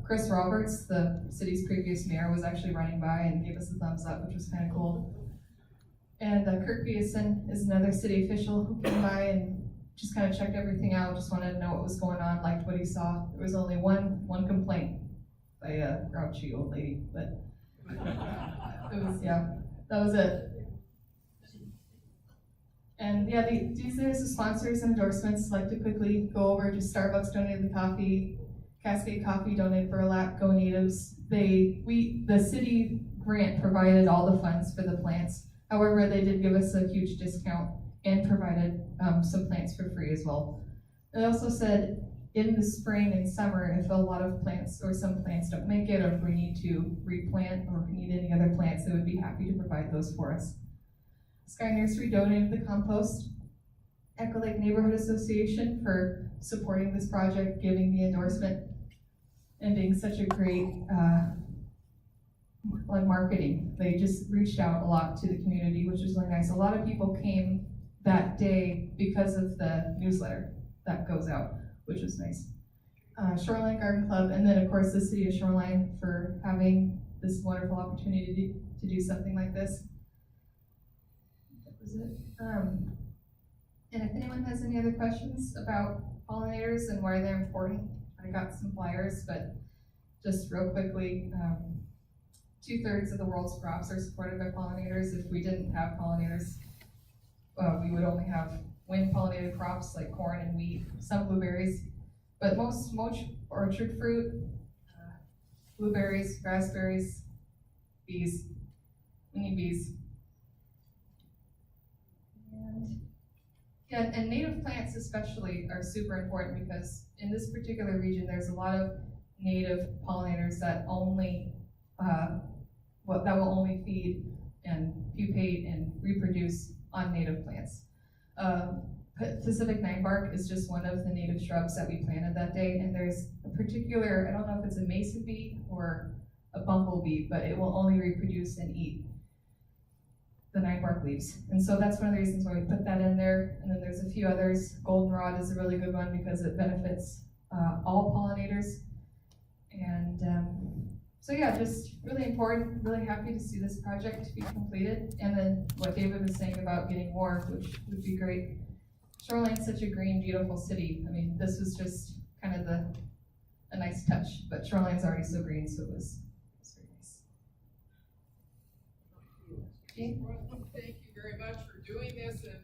Chris Roberts, the city's previous mayor, was actually running by and gave us a thumbs up, which was kind of cool. And Kirk Peterson is another city official who came by and just kind of checked everything out, just wanted to know what was going on, liked what he saw. There was only one complaint by a grouchy old lady, but it was, yeah, that was it. And yeah, these are the sponsors and endorsements. I'd like to quickly go over just Starbucks donated the coffee, Cascade Coffee donated burlap, Go Natives. The city grant provided all the funds for the plants. However, they did give us a huge discount and provided some plants for free as well. They also said in the spring and summer, if a lot of plants or some plants don't make it, or if we need to replant or if we need any other plants, they would be happy to provide those for us. Sky Nursery donated the compost. Echo Lake Neighborhood Association for supporting this project, giving the endorsement, and being such a great marketing. They just reached out a lot to the community, which was really nice. A lot of people came that day because of the newsletter that goes out, which was nice. Shoreline Garden Club, and then of course the city of Shoreline for having this wonderful opportunity to do something like this. That was it. And if anyone has any other questions about pollinators and why they're important, I got some flyers, but just real quickly, 2/3 of the world's crops are supported by pollinators. If we didn't have pollinators, we would only have wind-pollinated crops like corn and wheat, some blueberries, but most orchard fruit, blueberries, raspberries, bees. We need bees. And native plants especially are super important because in this particular region, there's a lot of native pollinators that only that will only feed and pupate and reproduce on native plants. Pacific ninebark is just one of the native shrubs that we planted that day, and there's a particular, I don't know if it's a mason bee or a bumblebee, but it will only reproduce and eat the ninebark leaves. And so that's one of the reasons why we put that in there. And then there's a few others. Goldenrod is a really good one because it benefits all pollinators. And so yeah, just really important, really happy to see this project be completed. And then what David was saying about getting more, which would be great. Shoreline's such a green, beautiful city. I mean, this was just kind of a nice touch, but Shoreline's already so green, so it was very nice. Jean? Well, thank you very much for doing this, and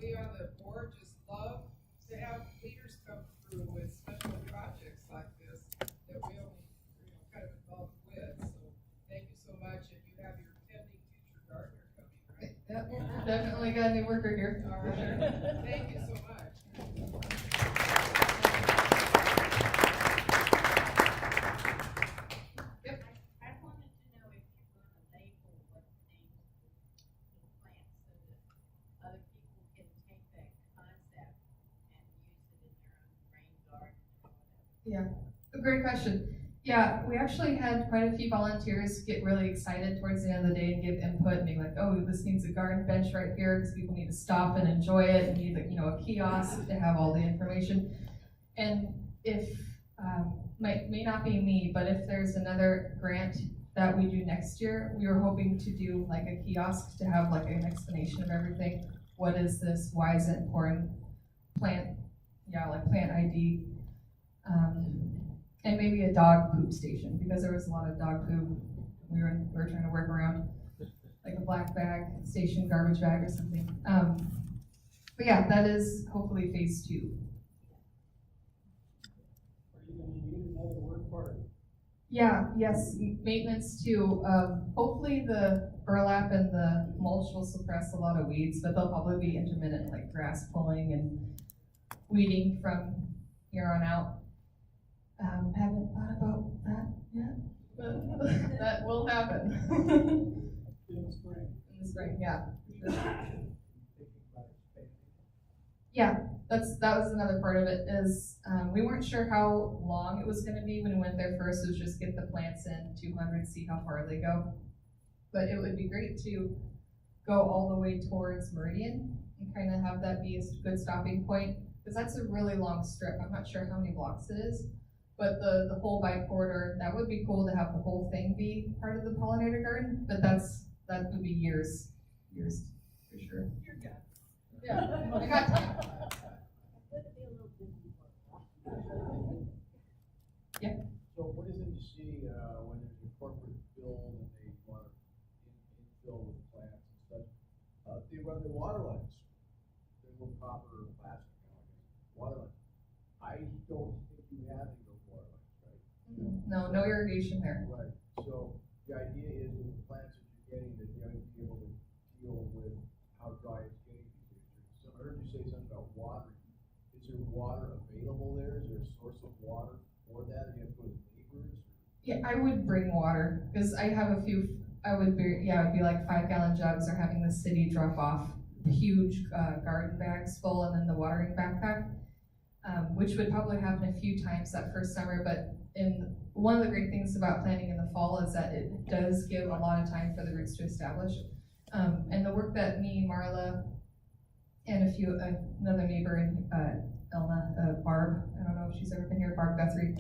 we on the board just love to have leaders come through with special projects like this that we only, kind of involved with. So thank you so much, and you have your pending future gardener coming, right? Yep, definitely got a new worker here. All right. Thank you so much. Yep. I wanted to know if you're gonna label what the names of the plants so that other people can take that concept and use it in their own rain garden or whatever. Yeah, a great question. Yeah, we actually had quite a few volunteers get really excited towards the end of the day and give input and be like, oh, this needs a garden bench right here because people need to stop and enjoy it and need a kiosk to have all the information. And if, may not be me, but if there's another grant that we do next year, we were hoping to do like a kiosk to have like an explanation of everything. What is this? Why is it important? Plant ID. And maybe a dog poop station, because there was a lot of dog poop. We were trying to work around like a black bag station, garbage bag or something. But yeah, that is hopefully phase 2. Are you gonna need another work party? Yeah, yes, maintenance too. Hopefully the burlap and the mulch will suppress a lot of weeds, but they'll probably be intermittent, like grass pulling and weeding from here on out. Haven't thought about that yet, but that will happen. In the spring. In the spring, yeah, for sure. Yeah, that was another part of it is we weren't sure how long it was going to be when we went there first. It was just get the plants in 200, see how far they go. But it would be great to go all the way towards Meridian and kind of have that be a good stopping point, because that's a really long strip. I'm not sure how many blocks it is. But the whole bike corridor, that would be cool to have the whole thing be part of the pollinator garden, but that would be years for sure. You're good. Yeah, I got time. Yeah. So what is it you see, when there's a corporate build and they want to infill with plants and stuff, they run their water lines, their little copper or plastic, water lines. I don't think you have any of those water lines, right? No irrigation there. Right, so the idea is with the plants that you're getting, that you're gonna be able to deal with how dry it's getting these days. So I heard you say something about watering. Is there water available there? Is there a source of water for that? Do you have to go to neighbors? Yeah, I would bring water, because I have a few, it'd be like 5-gallon jugs, or having the city drop off huge garden bags full and then the watering backpack, which would probably happen a few times that first summer. But one of the great things about planting in the fall is that it does give a lot of time for the roots to establish. And the work that me, Marla, and another neighbor, Elna, Barb, I don't know if she's ever been here, Barb Guthrie,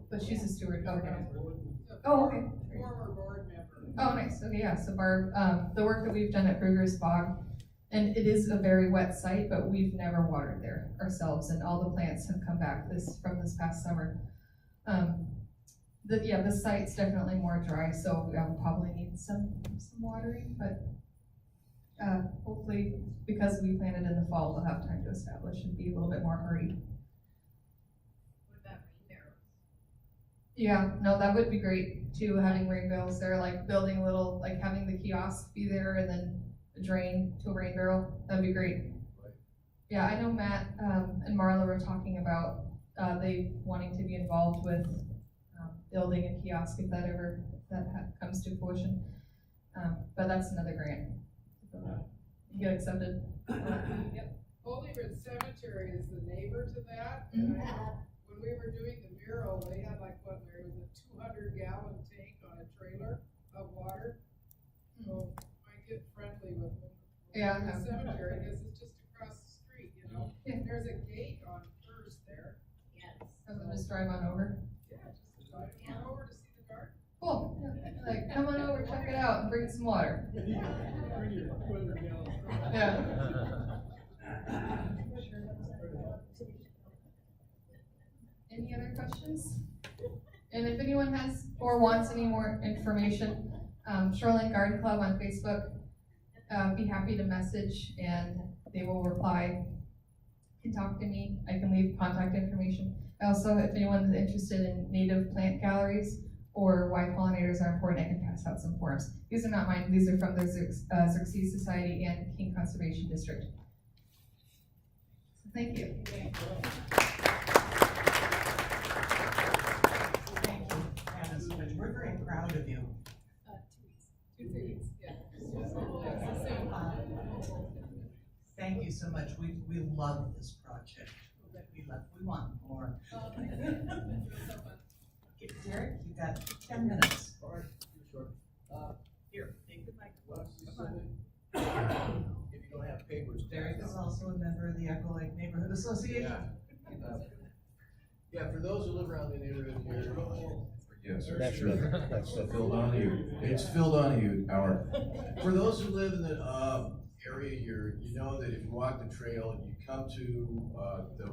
but she's a steward. Oh, okay. Former board member. Oh, nice. Okay, yeah. So Barb, the work that we've done at Brugger's Bog, and it is a very wet site, but we've never watered there ourselves, and all the plants have come back from this past summer. The site's definitely more dry, so we'll probably need some watering, but hopefully, because we planted in the fall, we'll have time to establish and be a little bit more hardy. What about rain barrels? Yeah, no, that would be great too, having rain barrels there, like building a little, like having the kiosk be there and then a drain to a rain barrel. That'd be great. Right. Yeah, I know Matt and Marla were talking about they wanting to be involved with building a kiosk if that comes to fruition. But that's another grant. You get accepted. Yep. Holy Ridge Cemetery is the neighbor to that, and I know when we were doing the mural, they had there was a 200-gallon tank on a trailer of water. So might get friendly with them. Yeah. The cemetery, because it's just across the street, Yeah. There's a gate on First there. Yes. And then just drive on over. Yeah, just drive on over to see the garden. Cool. Yeah. Like, come on over, check it out, and bring some water. Bring your 200 gallons. Yeah. questions. And if anyone has or wants any more information, Shoreline Garden Club on Facebook, be happy to message and they will reply. You can talk to me. I can leave contact information. Also, if anyone is interested in native plant galleries or why pollinators are important, I can pass out some forms. These are not mine. These are from the Xerxes Society and King Conservation District. So thank you. Thank you, Hannah, so much. We're very proud of you. 2 weeks, 2 3 weeks, yeah. Thank you so much. We love this project. We want more. Okay, Derek, you got 10 minutes. All right, short. Here, take the mic. Come on. If you don't have papers. Derek is also a member of the Echo Lake Neighborhood Association. Yeah, for those who live around the neighborhood here. Yes, That's sure. me. That's Phil Donahue. It's Phil Donahue, our. For those who live in the area here, you know that if you walk the trail, you come to the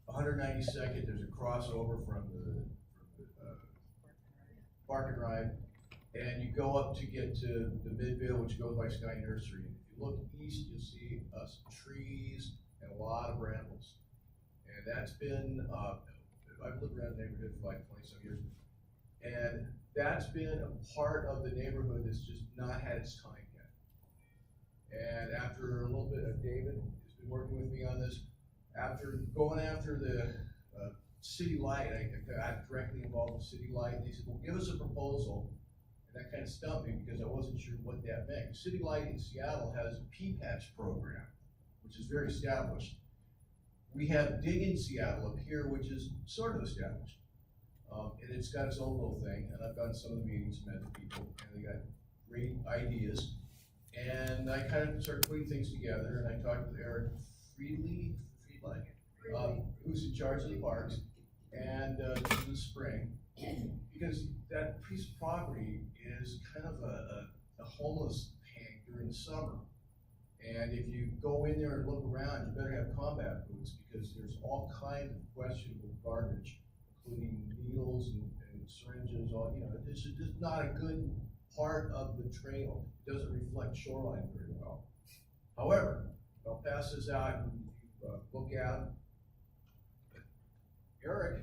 192nd, there's a crossover from the Park and Ride, and you go up to get to the Midvale, which goes by Sky Nursery. If you look east, you'll see trees and a lot of brambles. And that's been, I've lived around the neighborhood for like 20 some years. And that's been a part of the neighborhood that's just not had its time yet. And after a little bit of David has been working with me on this, after going after the city light, I got directly involved with city light, and they said, well, give us a proposal. And that kind of stumped me because I wasn't sure what that meant. City Light in Seattle has a P-patch program, which is very established. We have Dig in Seattle up here, which is sort of established. And it's got its own little thing, and I've gone to some of the meetings, met the people, and they got great ideas. And I kind of started putting things together, and I talked with Eric Friedli, who's in charge of the parks, and in the spring, because that piece of property is kind of a homeless hang during the summer. And if you go in there and look around, you better have combat boots, because there's all kinds of questionable garbage, including needles and syringes, all, you know, it's just not a good part of the trail. It doesn't reflect shoreline very well. However, I'll pass this out and look at it. Eric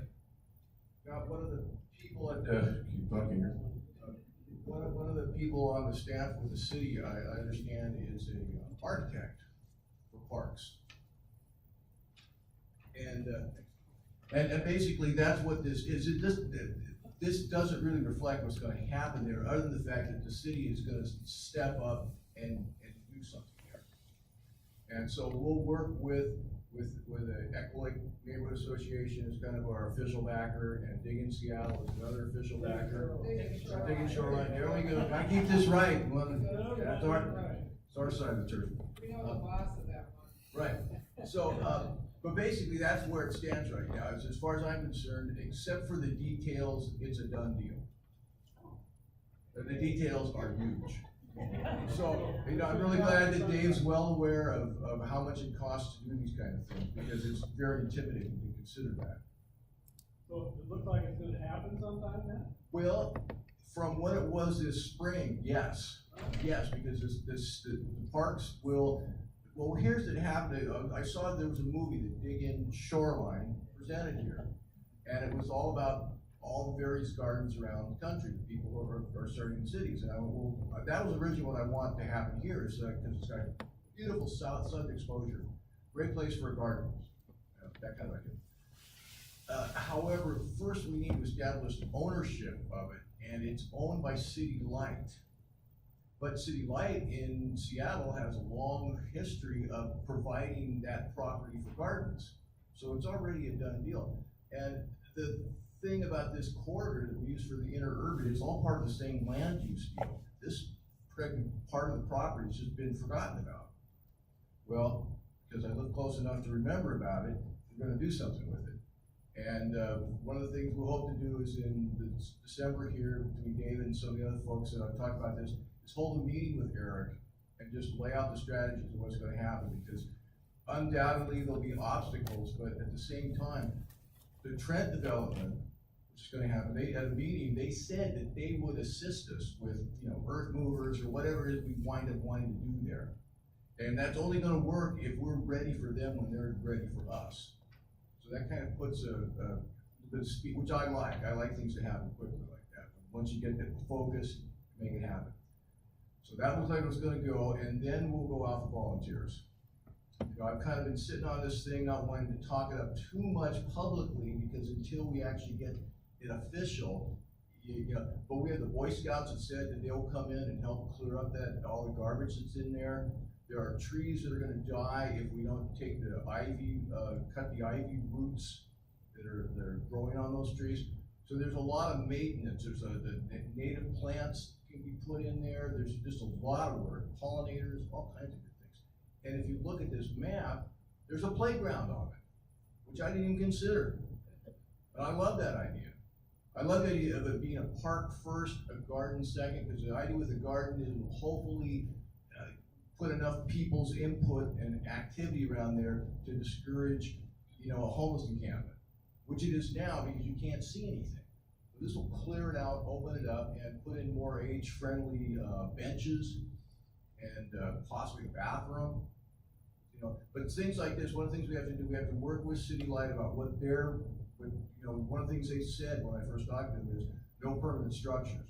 got one of the people at the, keep talking here. One of the people on the staff with the city, I understand, is an architect for parks. And basically that's what this is. This doesn't really reflect what's going to happen there, other than the fact that the city is going to step up and do something there. And so we'll work with the Echo Lake Neighborhood Association is kind of our official backer, and Dig in Seattle is another official backer. Dig in Shoreline, there we go. I keep this right. It's our side of the church. We know the boss of that one. Right. So, but basically that's where it stands right now. As far as I'm concerned, except for the details, it's a done deal. The details are huge. So, you know, I'm really glad that Dave's well aware of how much it costs to do these kind of things, because it's very intimidating to consider that. So it looks like it's gonna happen sometime then? Well, from what it was this spring, yes. Yes, because the parks will, well, here's what happened. I saw there was a movie that Dig in Shoreline presented here, and it was all about all the various gardens around the country, the people who are serving in cities. And I went, well, that was originally what I want to happen here, is because it's got beautiful sun exposure, great place for a garden, that kind of idea. However, first we need to establish ownership of it, and it's owned by City Light. But City Light in Seattle has a long history of providing that property for gardens. So it's already a done deal. And the thing about this corridor that we use for the interurban, it's all part of the same land use deal. This part of the property has just been forgotten about. Well, because I live close enough to remember about it, we're gonna do something with it. And one of the things we hope to do is in December here, between David and some of the other folks that I've talked about this, is hold a meeting with Eric and just lay out the strategies of what's gonna happen, because undoubtedly there'll be obstacles, but at the same time, the Trent development which is gonna happen. They, at a meeting, they said that they would assist us with, you know, earth movers or whatever it is we wind up wanting to do there. And that's only gonna work if we're ready for them when they're ready for us. So that kind of puts a bit of speed, which I like. I like things to happen quickly like that. Once you get the focus, make it happen. So that looks like it was gonna go, and then we'll go out for volunteers. You know, I've kind of been sitting on this thing, not wanting to talk it up too much publicly, because until we actually get it official, you know, but we have the Boy Scouts that said that they'll come in and help clear up that, all the garbage that's in there. There are trees that are gonna die if we don't take the ivy, cut the ivy roots that are growing on those trees. So there's a lot of maintenance. There's the native plants can be put in there. There's just a lot of work, pollinators, all kinds of good things. And if you look at this map, there's a playground on it, which I didn't even consider. And I love that idea. I love the idea of it being a park first, a garden second, because the idea with the garden is we'll hopefully put enough people's input and activity around there to discourage, you know, a homeless encampment, which it is now because you can't see anything. So this will clear it out, open it up, and put in more age-friendly benches and possibly a bathroom. You know, but things like this, one of the things we have to do, we have to work with City Light about what their, you know, one of the things they said when I first talked to them is no permanent structures,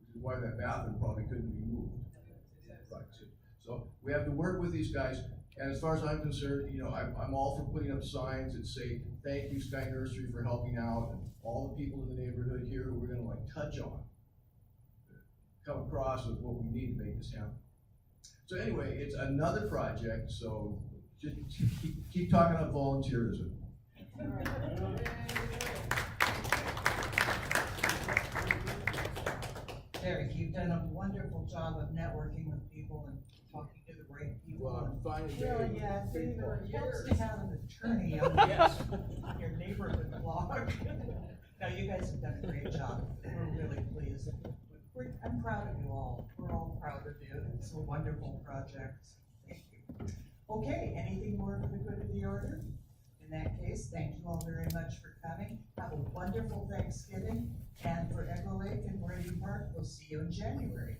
which is why that bathroom probably couldn't be moved. So we have to work with these guys, and as far as I'm concerned, you know, I'm all for putting up signs that say, thank you Sky Nursery for helping out, and all the people in the neighborhood here who we're gonna like touch on, come across with what we need to make this happen. So anyway, it's another project, so just keep talking about volunteerism. Derek, you've done a wonderful job of networking with people and talking to the right people. Well, I'm finding Well, very yeah, big it part. helps to have an attorney on Yes. on your neighborhood blog. No, you guys have done a great job. We're really pleased. I'm proud of you all. We're all proud of you. It's a wonderful project. Thank you. Okay, anything more for the good of the order? In that case, thank you all very much for coming. Have a wonderful Thanksgiving. And for Echo Lake and Meridian Park, we'll see you in January.